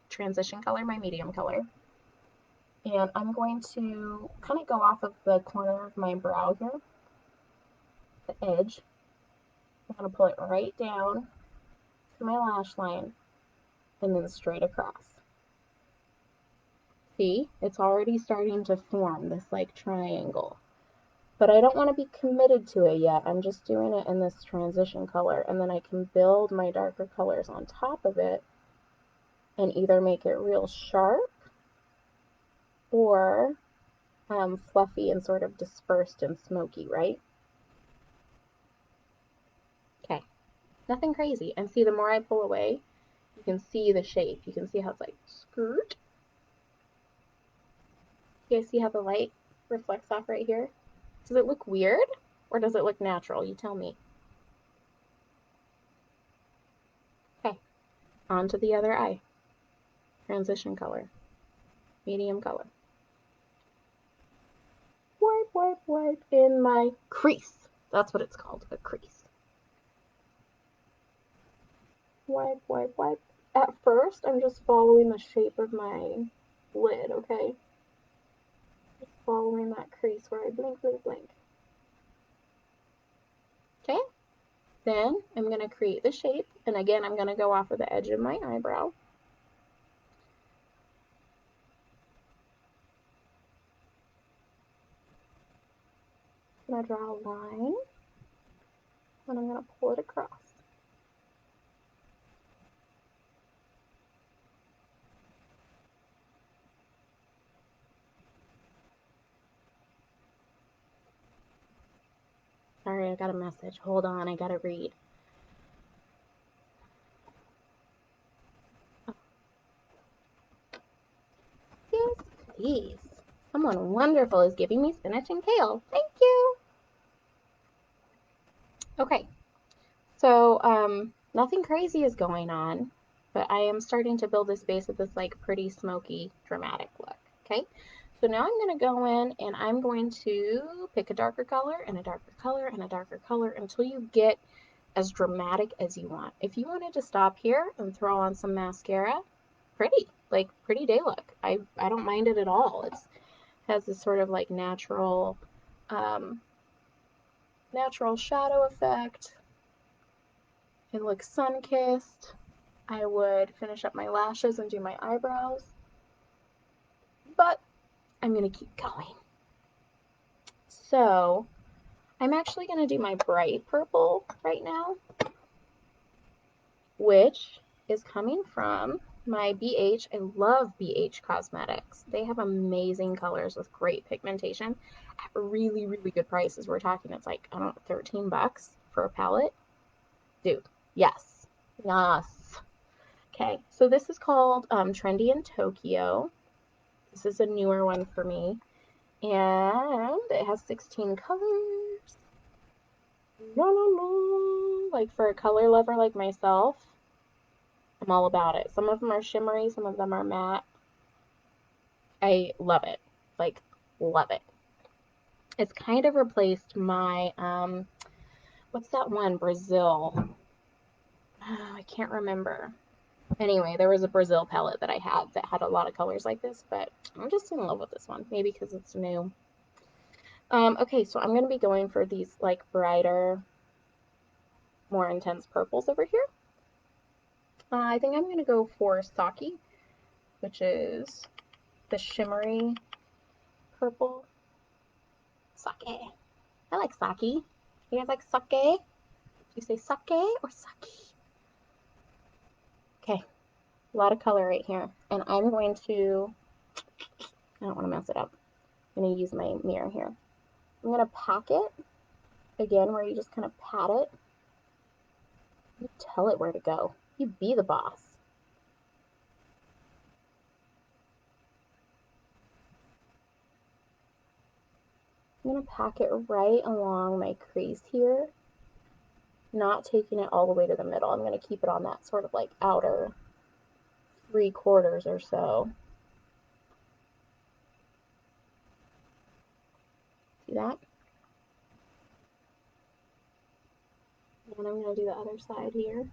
transition color, my medium color. And I'm going to kind of go off of the corner of my brow here, the edge. I'm going to pull it right down to my lash line and then straight across. See, it's already starting to form this like triangle. But I don't want to be committed to it yet. I'm just doing it in this transition color, and then I can build my darker colors on top of it and either make it real sharp or fluffy and sort of dispersed and smoky, right? Okay, nothing crazy. And see, the more I pull away, you can see the shape. You can see how it's like skirt. You guys see how the light reflects off right here? Does it look weird or does it look natural? You tell me. Okay, on to the other eye. Transition color, medium color. Wipe, wipe, wipe in my crease. That's what it's called, a crease. Wipe, wipe, wipe. At first, I'm just following the shape of my lid, okay? Just following that crease where I blink, blink, blink. Okay? Then I'm going to create the shape, and again, I'm going to go off of the edge of my eyebrow. I'm going to draw a line, and I'm going to pull it across. Sorry, I got a message. Hold on, I gotta read. Yes, please. Someone wonderful is giving me spinach and kale. Thank you. Okay, so nothing crazy is going on, but I am starting to build this base with this like pretty smoky, dramatic look. Okay, so now I'm going to go in and I'm going to pick a darker color and a darker color and a darker color until you get as dramatic as you want. If you wanted to stop here and throw on some mascara, pretty, like pretty day look. I don't mind it at all. It has this sort of like natural natural shadow effect. It looks sun-kissed. I would finish up my lashes and do my eyebrows, but I'm gonna keep going. So I'm actually gonna do my bright purple right now, which is coming from my BH. I love BH Cosmetics. They have amazing colors with great pigmentation at really, really good prices. We're talking it's like, I don't know, 13 bucks for a palette. Dude, yes. Yes. Okay, so this is called Trendy in Tokyo. This is a newer one for me. And it has 16 colors. La, la, la. Like for a color lover like myself, I'm all about it. Some of them are shimmery, some of them are matte. I love it. Like, love it. It's kind of replaced my, what's that one? Brazil. Oh, I can't remember. Anyway, there was a Brazil palette that I had that had a lot of colors like this, but I'm just in love with this one. Maybe because it's new. Okay, so I'm going to be going for these like brighter, more intense purples over here. I think I'm going to go for Saki, which is the shimmery purple. Sake. I like sake. You guys like sake? Do you say sake or sake? Okay, a lot of color right here. And I'm going to, I don't want to mess it up. I'm going to use my mirror here. I'm going to pack it, again, where you just kind of pat it. You tell it where to go. You be the boss. I'm going to pack it right along my crease here, not taking it all the way to the middle. I'm going to keep it on that sort of like outer 3/4 or so. See that? And I'm going to do the other side here.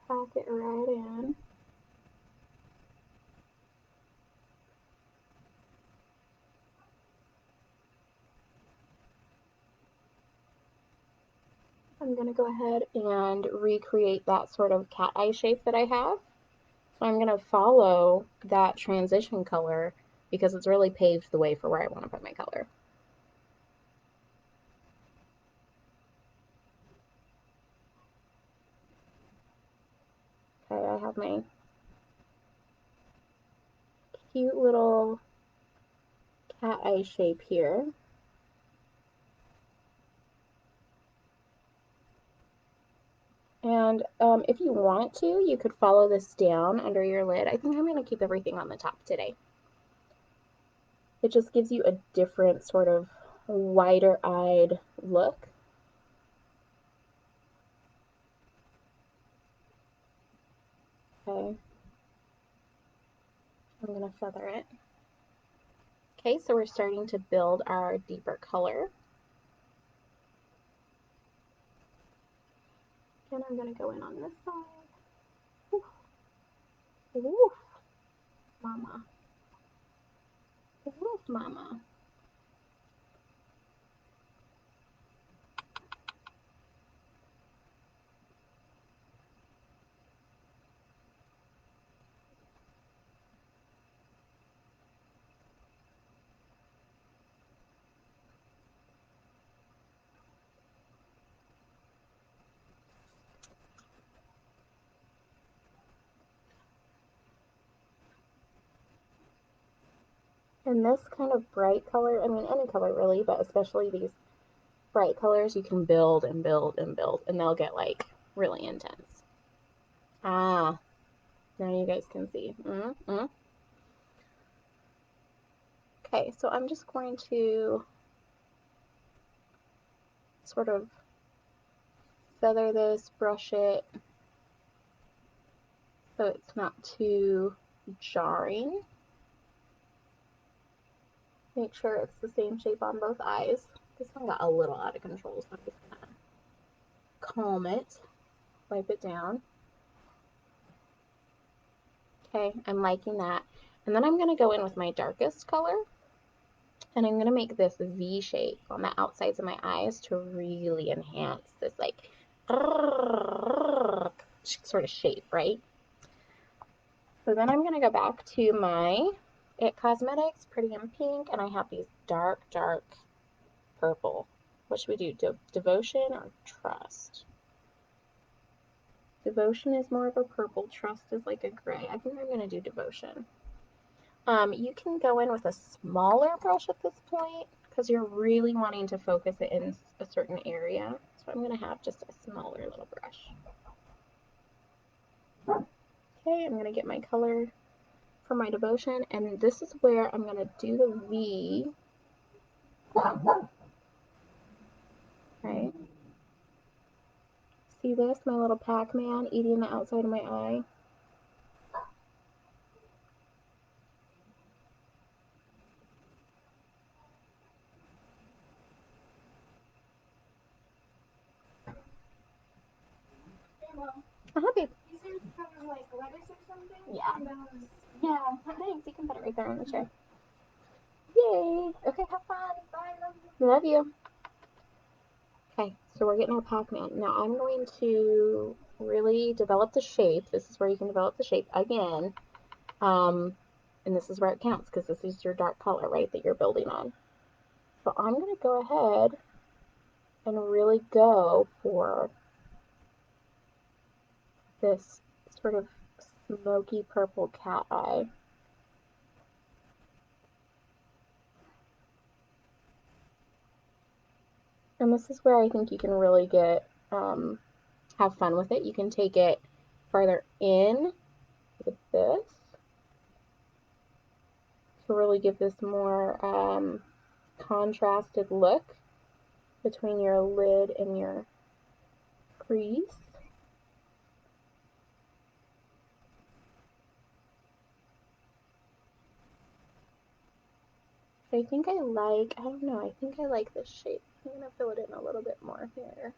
Pack it right in. I'm going to go ahead and recreate that sort of cat eye shape that I have. So I'm going to follow that transition color because it's really paved the way for where I want to put my color. Okay, I have my cute little cat eye shape here. And if you want to, you could follow this down under your lid. I think I'm going to keep everything on the top today. It just gives you a different sort of wider-eyed look. Okay. I'm going to feather it. Okay, so we're starting to build our deeper color. And I'm going to go in on this side. Oof. Oof, mama. Oof, mama. And this kind of bright color, I mean any color really, but especially these bright colors, you can build and build and build, and they'll get like really intense. Ah, now you guys can see. Okay, so I'm just going to sort of feather this, brush it, so it's not too jarring. Make sure it's the same shape on both eyes. This one got a little out of control, so I'm just gonna calm it, wipe it down. Okay, I'm liking that. And then I'm gonna go in with my darkest color, and I'm gonna make this V shape on the outsides of my eyes to really enhance this like sort of shape, right? So then I'm gonna go back to my It Cosmetics Pretty in Pink, and I have these dark, dark purple. What should we do? Devotion or Trust? Devotion is more of a purple. Trust is like a gray. I think I'm going to do Devotion. You can go in with a smaller brush at this point because you're really wanting to focus it in a certain area. So I'm going to have just a smaller little brush. Okay, I'm going to get my color for my Devotion, and this is where I'm going to do the V. Right? See this? My little Pac-Man eating the outside of my eye. Babe. These are kind of like lettuce or something? Yeah. Yeah. Thanks. You can put it right there on the chair. Yay. Okay, have fun. Bye, love you. Love you. Okay, so we're getting our Pac-Man. Now I'm going to really develop the shape. This is where you can develop the shape again. And this is where it counts because this is your dark color, right, that you're building on. So I'm going to go ahead and really go for this sort of smoky purple cat eye. And this is where I think you can really have fun with it. You can take it farther in with this to really give this more contrasted look between your lid and your crease. I think I don't know, I think I like this shape. I'm going to fill it in a little bit more here.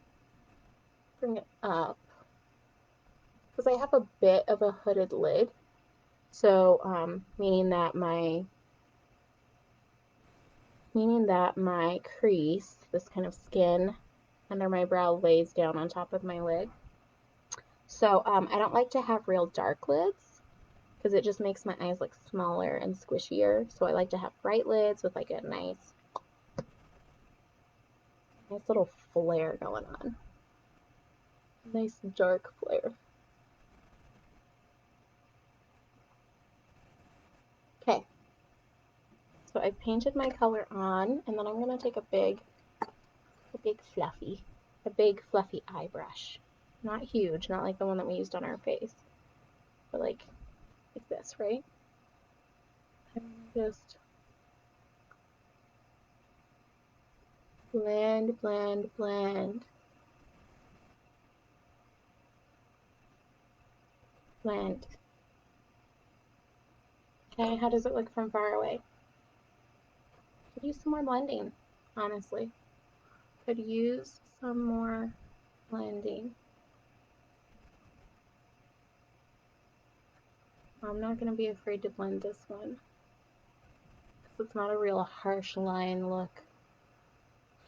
Bring it up. Because I have a bit of a hooded lid. So, meaning that my crease, this kind of skin under my brow lays down on top of my lid. So, I don't like to have real dark lids because it just makes my eyes look smaller and squishier. So I like to have bright lids with like a nice little flare going on. Nice dark flare. Okay, so I painted my color on, and then I'm gonna take a big fluffy eye brush. Not huge, not like the one that we used on our face, but like this, right? I'm gonna just blend, blend, blend, blend. Okay, how does it look from far away? Could use some more blending, honestly. Could use some more blending. I'm not going to be afraid to blend this one because it's not a real harsh line look.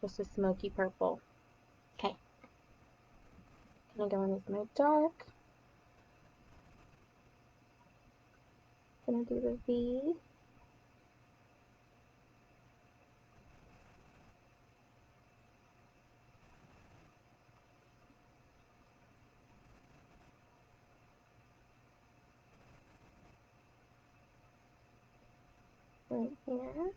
It's just a smoky purple. Okay. Gonna go in with my dark. Gonna do the V. Right here.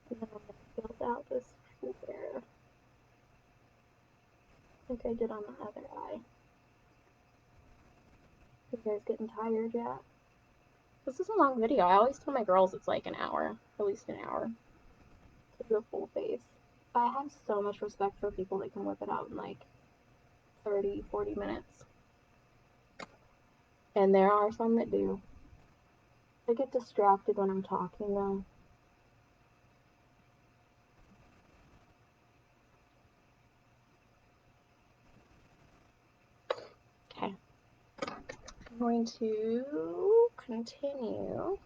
And then I'm gonna build out this flare like I did on the other eye. You guys getting tired yet? This is a long video. I always tell my girls it's like an hour, at least an hour, to do a full face. I have so much respect for people that can whip it out in like 30, 40 minutes. And there are some that do. I get distracted when I'm talking though. Okay. I'm going to continue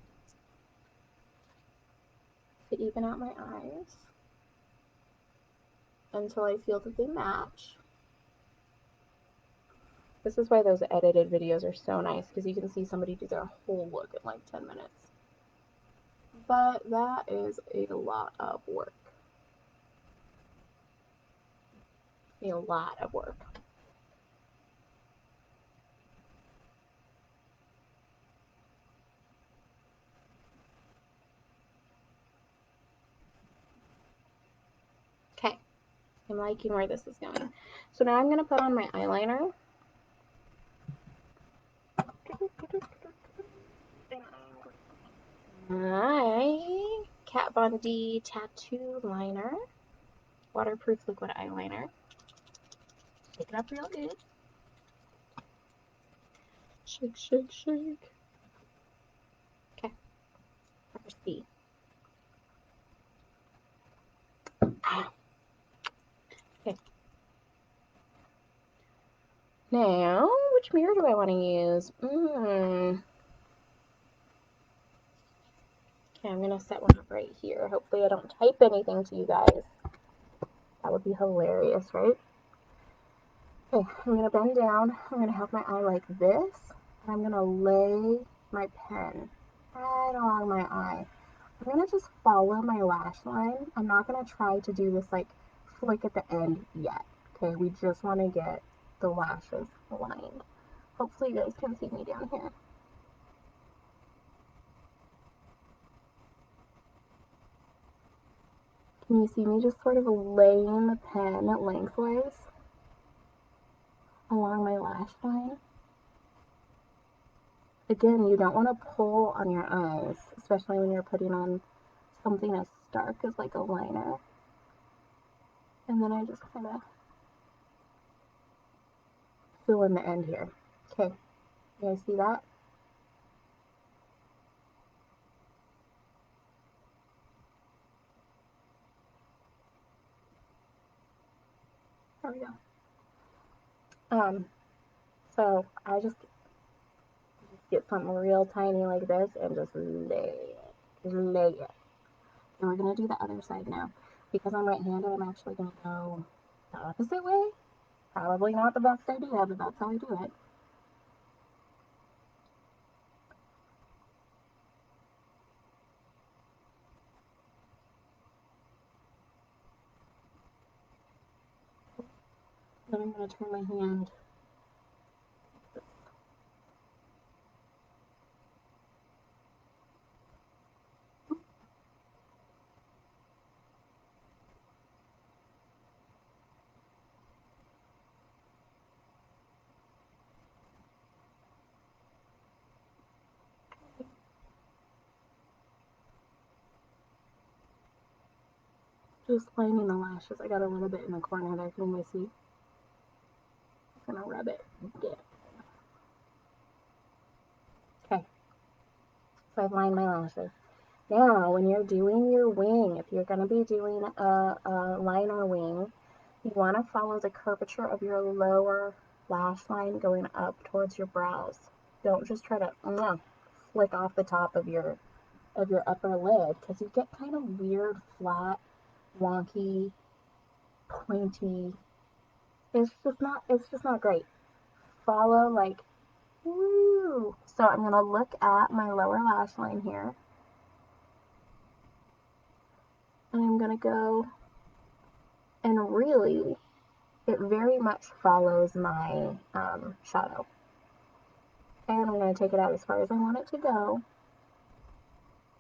to even out my eyes until I feel that they match. This is why those edited videos are so nice, because you can see somebody do their whole look in like 10 minutes. But that is a lot of work. A lot of work. Okay, I'm liking where this is going. So now I'm going to put on my eyeliner. My Kat Von D tattoo liner, waterproof liquid eyeliner. Shake it up real good. Shake, shake, shake. Okay, proceed. Okay. Now, which mirror do I want to use? Okay, I'm gonna set one up right here. Hopefully I don't type anything to you guys. That would be hilarious, right? Okay, I'm gonna bend down. I'm gonna have my eye like this. And I'm gonna lay my pen right along my eye. I'm gonna just follow my lash line. I'm not gonna try to do this like flick at the end yet. Okay, we just want to get the lashes aligned. Hopefully you guys can see me down here. Can you see me just sort of laying the pen lengthwise along my lash line? Again, you don't want to pull on your eyes, especially when you're putting on something as stark as like a liner. And then I just kind of fill in the end here. Okay, you guys see that? There we go. So I just get something real tiny like this and just lay it. Lay it. And we're gonna do the other side now. Because I'm right-handed, I'm actually gonna go the opposite way. Probably not the best idea, but that's how I do it. Then I'm gonna turn my hand. Just lining the lashes. I got a little bit in the corner there. Can you see? I'm gonna rub it. Get. Okay. So I've lined my lashes. Now, when you're doing your wing, if you're gonna be doing a liner wing, you want to follow the curvature of your lower lash line going up towards your brows. Don't just try to flick off the top of your upper lid because you get kind of weird, flat, wonky, pointy. It's just not great. Follow like woo. So I'm gonna look at my lower lash line here, and I'm gonna go and really, it very much follows my shadow. And I'm gonna take it out as far as I want it to go.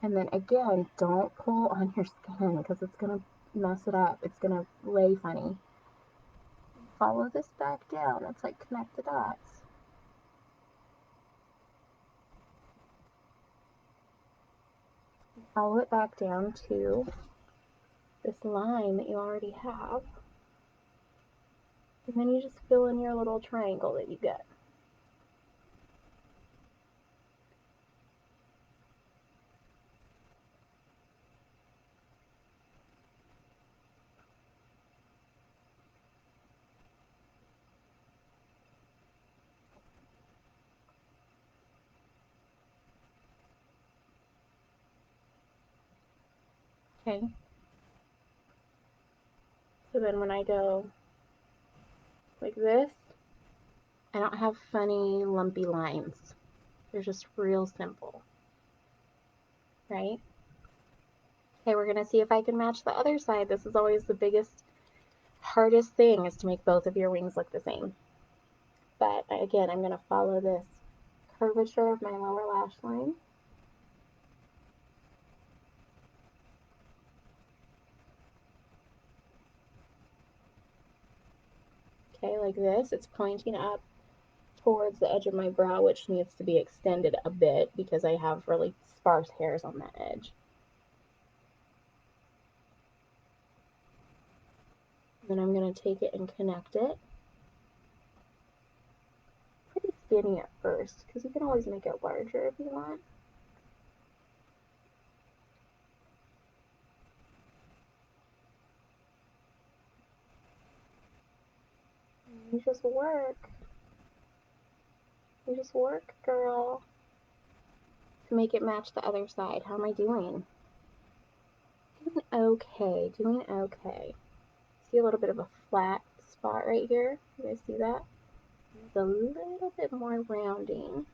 And then again, don't pull on your skin because it's gonna mess it up. It's gonna lay funny. Follow this back down. It's like connect the dots. Follow it back down to this line that you already have. And then you just fill in your little triangle that you get. Okay. So then when I go like this, I don't have funny lumpy lines. They're just real simple. Right? Okay, we're gonna see if I can match the other side. This is always the biggest, hardest thing is to make both of your wings look the same. But again, I'm gonna follow this curvature of my lower lash line. Okay, like this. It's pointing up towards the edge of my brow, which needs to be extended a bit because I have really sparse hairs on that edge. Then I'm going to take it and connect it. Pretty skinny at first because you can always make it larger if you want. You just work. You just work, girl, to make it match the other side. How am I doing? Doing okay. Doing okay. See a little bit of a flat spot right here? You guys see that? There's a little bit more rounding.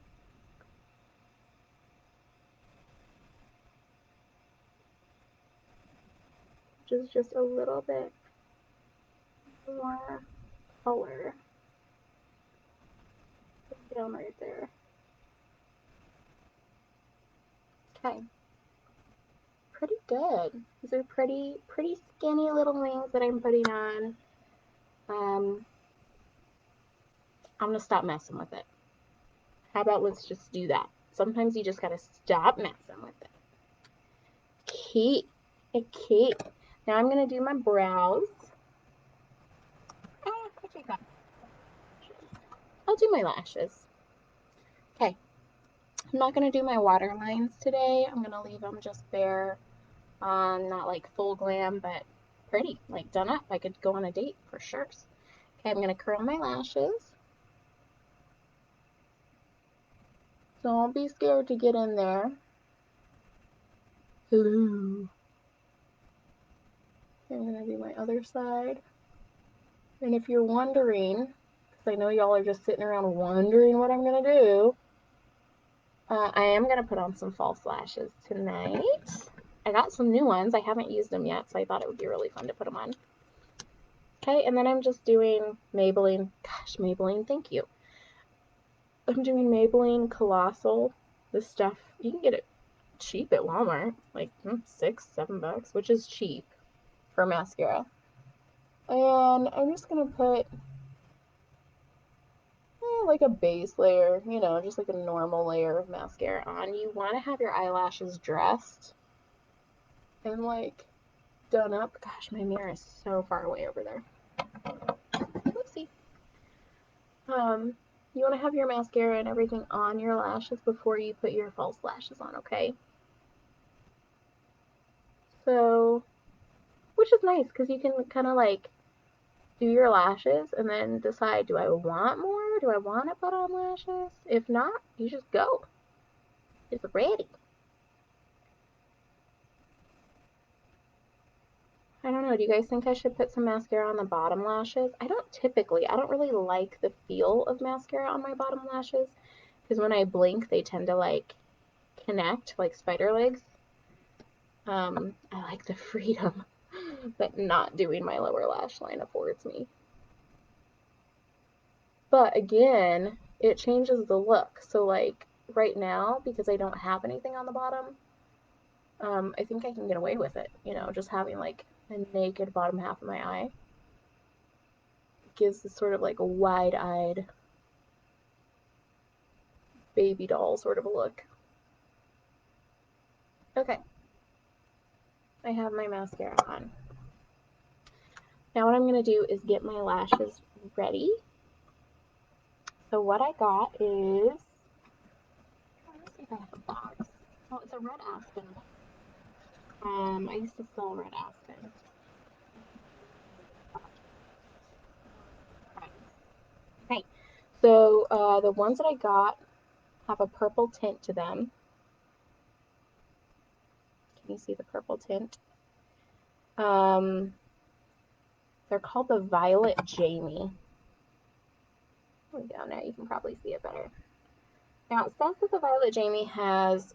Which is just a little bit more color down right there. Okay. pretty good. These are pretty skinny little wings that I'm putting on. I'm gonna stop messing with it. How about let's just do that? Sometimes you just gotta stop messing with it. Okay, okay. Now I'm gonna do my brows. Actually, I'll do my lashes. Okay, I'm not gonna do my waterlines today. I'm gonna leave them just bare. Not like full glam, but pretty, like done up. I could go on a date for sure. Okay, I'm gonna curl my lashes. Don't be scared to get in there. Hello. I'm gonna do my other side. And if you're wondering, because I know y'all are just sitting around wondering what I'm gonna do, I am gonna put on some false lashes tonight. I got some new ones. I haven't used them yet, so I thought it would be really fun to put them on. Okay, and then I'm just doing Maybelline. Gosh, Maybelline, thank you. I'm doing Maybelline Colossal. This stuff, you can get it cheap at Walmart, like $6, $7, which is cheap for mascara. And I'm just gonna put like a base layer, just like a normal layer of mascara on. You want to have your eyelashes dressed and like done up. Gosh, my mirror is so far away over there. Oopsie. Um, you want to have your mascara and everything on your lashes before you put your false lashes on, okay? So, which is nice because you can kind of like do your lashes and then decide, do I want more? Do I want to put on lashes? If not, you just go. It's ready. I don't know. Do you guys think I should put some mascara on the bottom lashes? I don't really like the feel of mascara on my bottom lashes because when I blink, they tend to like connect like spider legs. I like the freedom that not doing my lower lash line affords me. But again, it changes the look. So like right now, because I don't have anything on the bottom, I think I can get away with it. Just having like a naked bottom half of my eye gives this sort of like a wide-eyed baby doll sort of a look. Okay, I have my mascara on. Now what I'm going to do is get my lashes ready. So what I got is, let me see if I have a box. Oh, it's a red aspen. I used to sell red aspen. Okay, so the ones that I got have a purple tint to them. Can you see the purple tint? Um, they're called the Violet Jamie. There we go, now you can probably see it better. Now it says that the Violet Jamie has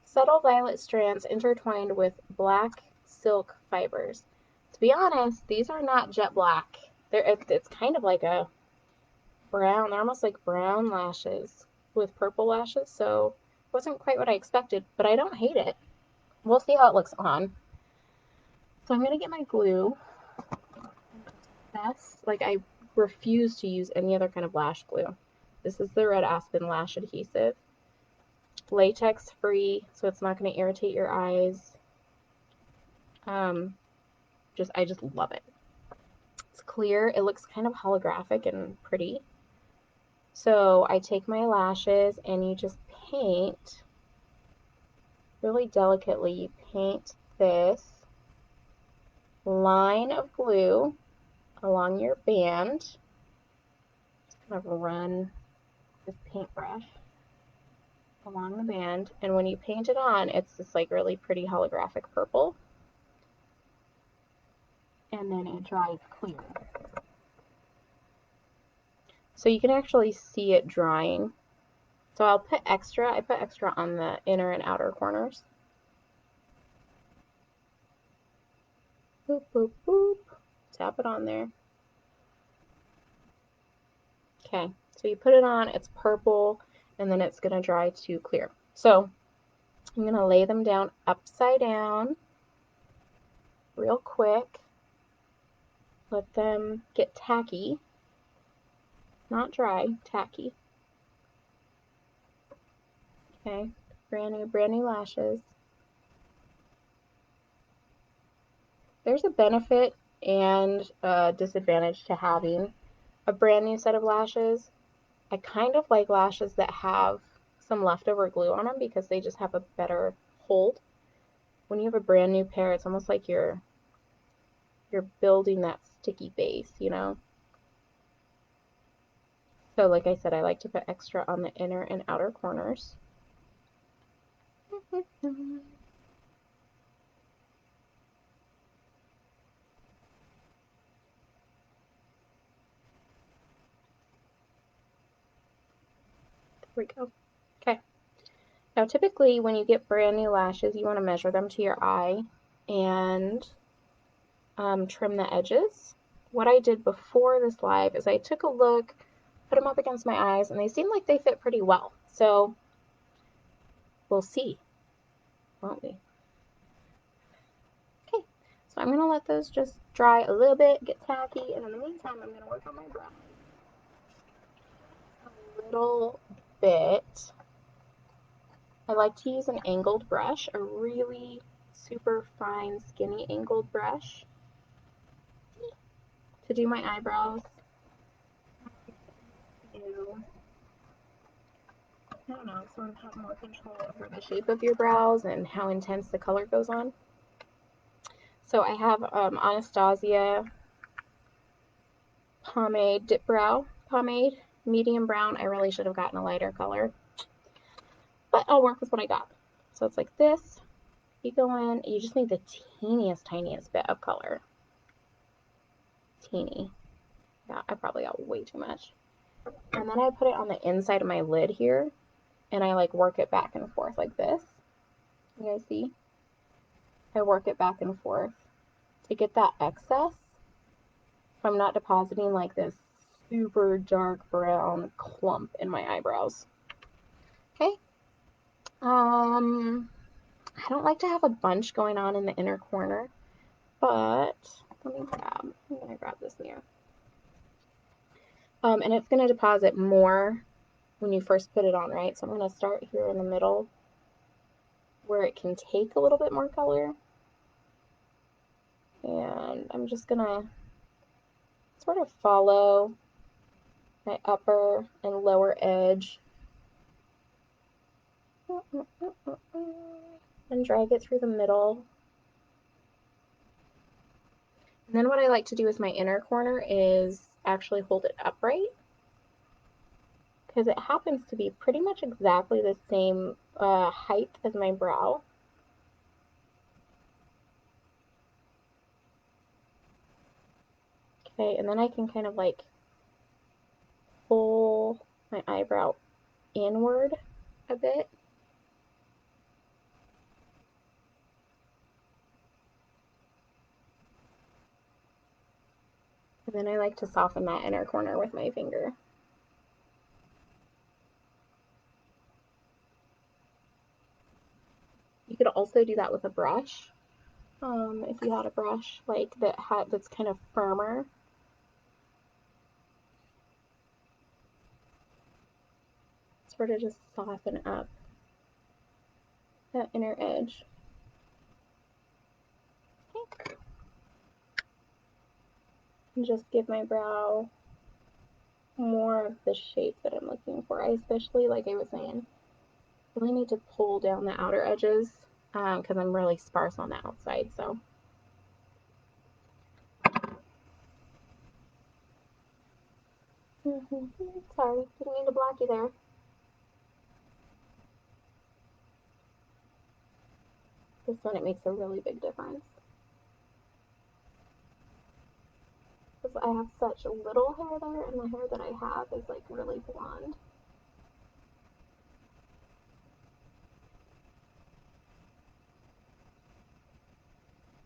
subtle violet strands intertwined with black silk fibers. To be honest, these are not jet black. It's kind of like a brown, they're almost like brown lashes with purple lashes, so it wasn't quite what I expected, but I don't hate it. We'll see how it looks on. So I'm gonna get my glue. I refuse to use any other kind of lash glue. This is the Red Aspen Lash Adhesive. Latex free, so it's not going to irritate your eyes. Um, I just love it. It's clear. It looks kind of holographic and pretty. So I take my lashes and you just paint really delicately. You paint this line of glue along your band. Just kind of run this paintbrush along the band, and when you paint it on, it's this like really pretty holographic purple, and then it dries clear. So you can actually see it drying. So I put extra on the inner and outer corners. Boop, boop, boop. Tap it on there. Okay, so you put it on, it's purple, and then it's gonna dry to clear. So I'm going to lay them down upside down real quick. Let them get tacky, not dry, tacky. Okay, brand new lashes. There's a benefit and a disadvantage to having a brand new set of lashes. I kind of like lashes that have some leftover glue on them because they just have a better hold. When you have a brand new pair, it's almost like you're building that sticky base, you know? So like I said, I like to put extra on the inner and outer corners. There we go. Okay. Now typically when you get brand new lashes, you want to measure them to your eye and trim the edges. What I did before this live is I took a look, put them up against my eyes, and they seem like they fit pretty well. So we'll see, won't we? Okay, so I'm going to let those just dry a little bit, get tacky, and in the meantime, I'm going to work on my brows a little bit. I like to use an angled brush, a really super fine, skinny angled brush to do my eyebrows. I don't know, sort of have more control over the shape of your brows and how intense the color goes on. So I have Anastasia pomade, dip brow pomade, medium brown. I really should have gotten a lighter color, but I'll work with what I got. So it's like this. You go in, you just need the tiniest bit of color. Teeny. Yeah, I probably got way too much. And then I put it on the inside of my lid here, and I like work it back and forth like this. You guys see? I work it back and forth to get that excess so I'm not depositing like this super dark brown clump in my eyebrows. Okay. I don't like to have a bunch going on in the inner corner, but I'm gonna grab this mirror. And it's gonna deposit more when you first put it on, right? So I'm gonna start here in the middle where it can take a little bit more color. And I'm just gonna sort of follow my upper and lower edge and drag it through the middle. And then what I like to do with my inner corner is actually hold it upright because it happens to be pretty much exactly the same height as my brow. Okay, and then I can kind of like pull my eyebrow inward a bit. And then I like to soften that inner corner with my finger. You could also do that with a brush. If you had a brush like that's kind of firmer. Sort of just soften up that inner edge. Okay. And just give my brow more of the shape that I'm looking for. I especially, like I was saying, really need to pull down the outer edges because I'm really sparse on the outside. So sorry, didn't mean to block you there. This one, it makes a really big difference because I have such little hair there, and the hair that I have is like really blonde.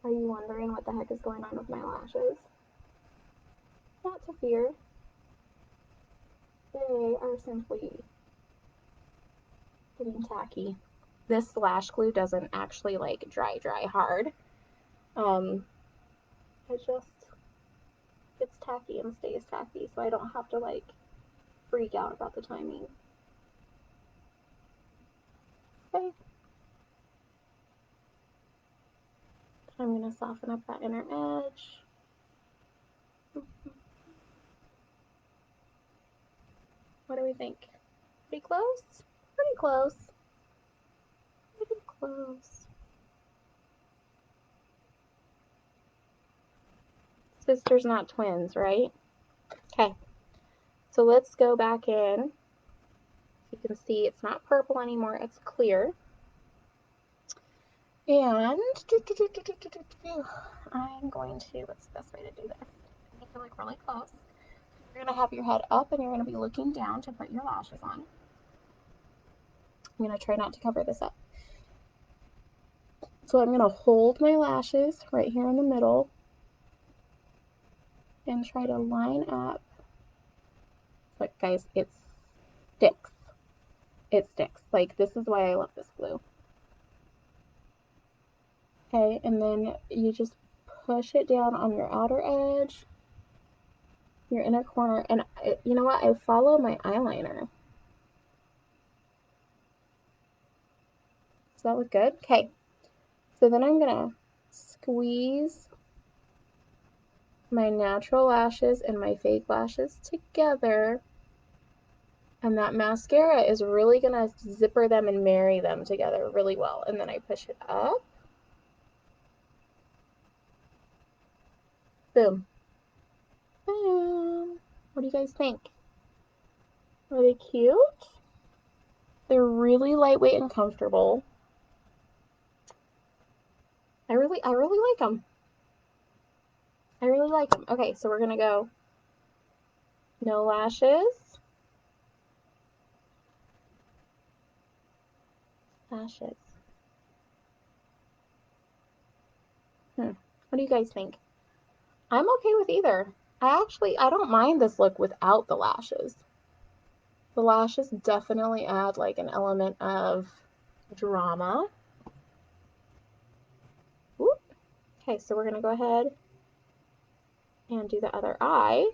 Are you wondering what the heck is going on with my lashes? Not to fear. They are simply getting tacky. this lash glue doesn't actually like dry hard. Um, it just, it's tacky and stays tacky, so I don't have to like freak out about the timing. Okay, I'm gonna soften up that inner edge. What do we think? Pretty close? Pretty close. Pretty close. Sisters, not twins, right? Okay, so let's go back in. You can see it's not purple anymore, it's clear. And I'm going to, what's the best way to do this? Make it look really close. You're going to have your head up and you're going to be looking down to put your lashes on. I'm going to try not to cover this up. So I'm going to hold my lashes right here in the middle and try to line up. Look, guys, it sticks. It sticks. Like, this is why I love this glue. Okay, and then you just push it down on your outer edge, your inner corner, and you know what? I follow my eyeliner. Does that look good? Okay, so then I'm gonna squeeze my natural lashes and my fake lashes together, and that mascara is really gonna zipper them and marry them together really well. And then I push it up. Boom. Boom. What do you guys think? Are they cute? They're really lightweight and comfortable. I really like them. I really like them. Okay, so we're gonna go no lashes, lashes. What do you guys think? I'm okay with either. I don't mind this look without the lashes. The lashes definitely add like an element of drama. Whoop. Okay, so we're gonna go ahead and do the other eye.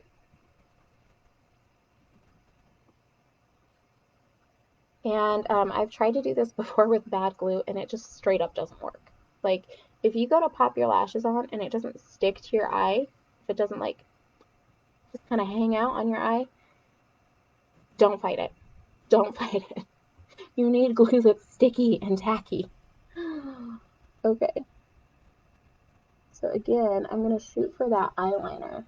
And I've tried to do this before with bad glue and it just straight up doesn't work. Like if you go to pop your lashes on and it doesn't stick to your eye, if it doesn't like just kind of hang out on your eye, don't fight it. Don't fight it. You need glue that's sticky and tacky. Okay. So again, I'm going to shoot for that eyeliner.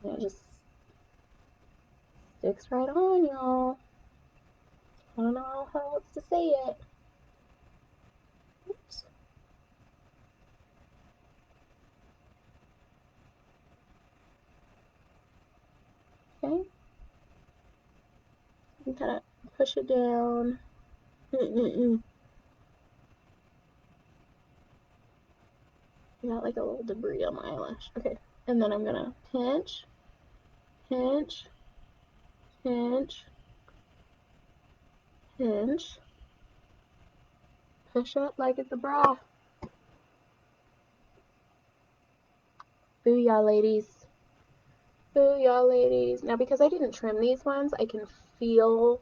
And it just sticks right on, y'all. I don't know how else to say it. Oops. Okay. You kind of push it down. I got like a little debris on my eyelash. Okay. And then I'm going to pinch, pinch, pinch, pinch. Push up like it's a bra. Booyah, ladies. Booyah, ladies. Now, because I didn't trim these ones, I can feel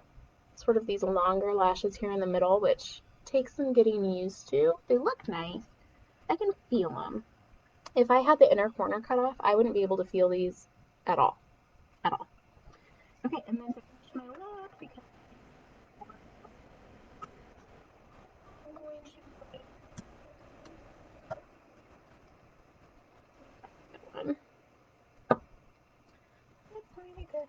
sort of these longer lashes here in the middle, which takes some getting used to. They look nice. I can feel them. If I had the inner corner cut off, I wouldn't be able to feel these at all. At all. Okay, and then to finish my look, because I'm going to put one. That's really good.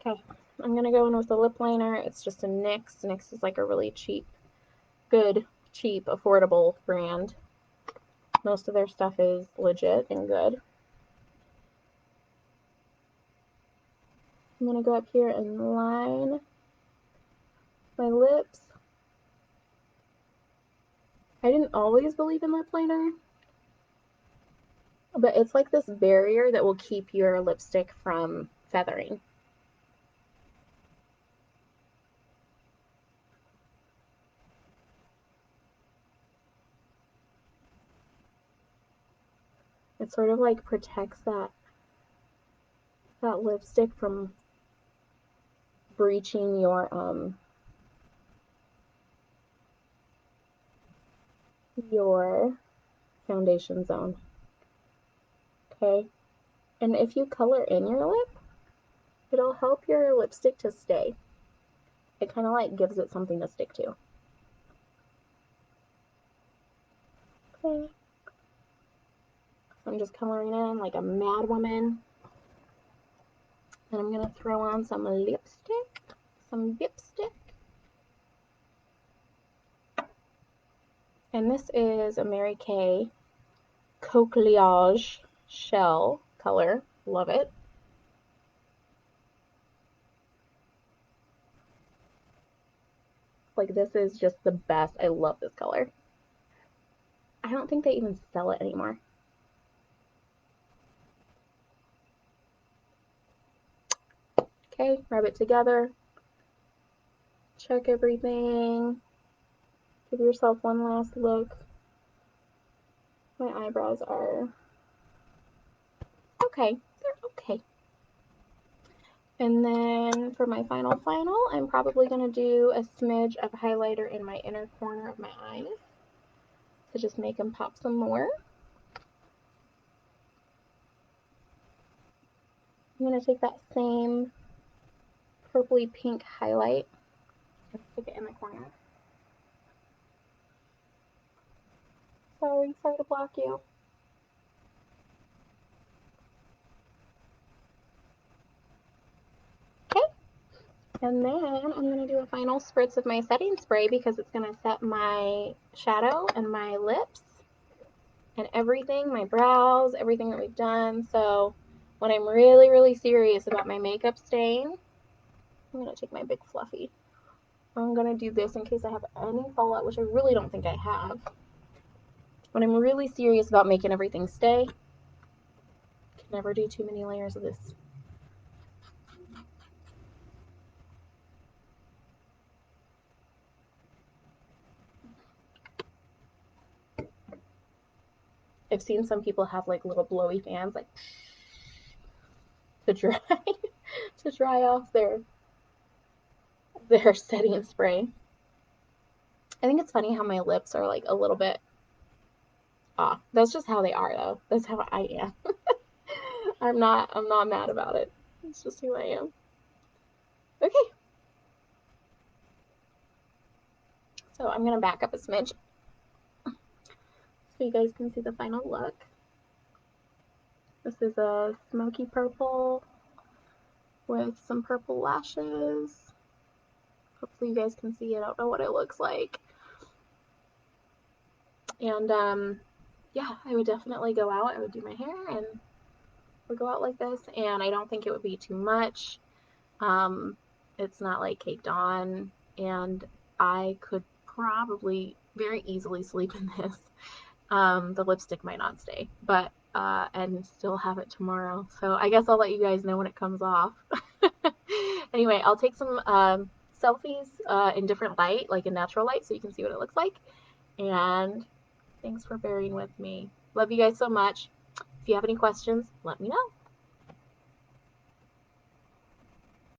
Okay, I'm gonna go in with a lip liner. It's just a NYX. NYX is like a really cheap, good, cheap, affordable brand. Most of their stuff is legit and good. I'm gonna go up here and line my lips. I didn't always believe in lip liner, but it's like this barrier that will keep your lipstick from feathering. It sort of like protects that lipstick from breaching your foundation zone. Okay? And if you color in your lip, it'll help your lipstick to stay. It kind of like gives it something to stick to. Okay. So I'm just coloring in like a mad woman. And I'm gonna throw on some lipstick. Some lipstick. And this is a Mary Kay Coquillage Shell color. Love it. Like, this is just the best. I love this color. I don't think they even sell it anymore. Okay, rub it together. Check everything. Give yourself one last look. My eyebrows are okay. They're okay. And then for my final, I'm probably going to do a smidge of highlighter in my inner corner of my eyes to just make them pop some more. I'm going to take that same purpley pink highlight and stick it in the corner. Sorry to block you. Okay, and then I'm going to do a final spritz of my setting spray because it's going to set my shadow and my lips and everything, my brows, everything that we've done. So when I'm really, really serious about my makeup staying, I'm going to take my big fluffy. I'm going to do this in case I have any fallout, which I really don't think I have. When I'm really serious about making everything stay, can never do too many layers of this. I've seen some people have like little blowy fans, like to dry to dry off their setting spray. I think it's funny how my lips are like a little bit off. That's just how they are, though. That's how I am. I'm not mad about it. It's just who I am. Okay, so I'm gonna back up a smidge so you guys can see the final look. This is a smoky purple with some purple lashes. Hopefully you guys can see it. I don't know what it looks like. And yeah, I would definitely go out. I would do my hair and would go out like this. And I don't think it would be too much. It's not like caked on. And I could probably very easily sleep in this. The lipstick might not stay, but and still have it tomorrow. So I guess I'll let you guys know when it comes off. Anyway, I'll take some selfies in different light, like in natural light, so you can see what it looks like. And thanks for bearing with me. Love you guys so much. If you have any questions, let me know.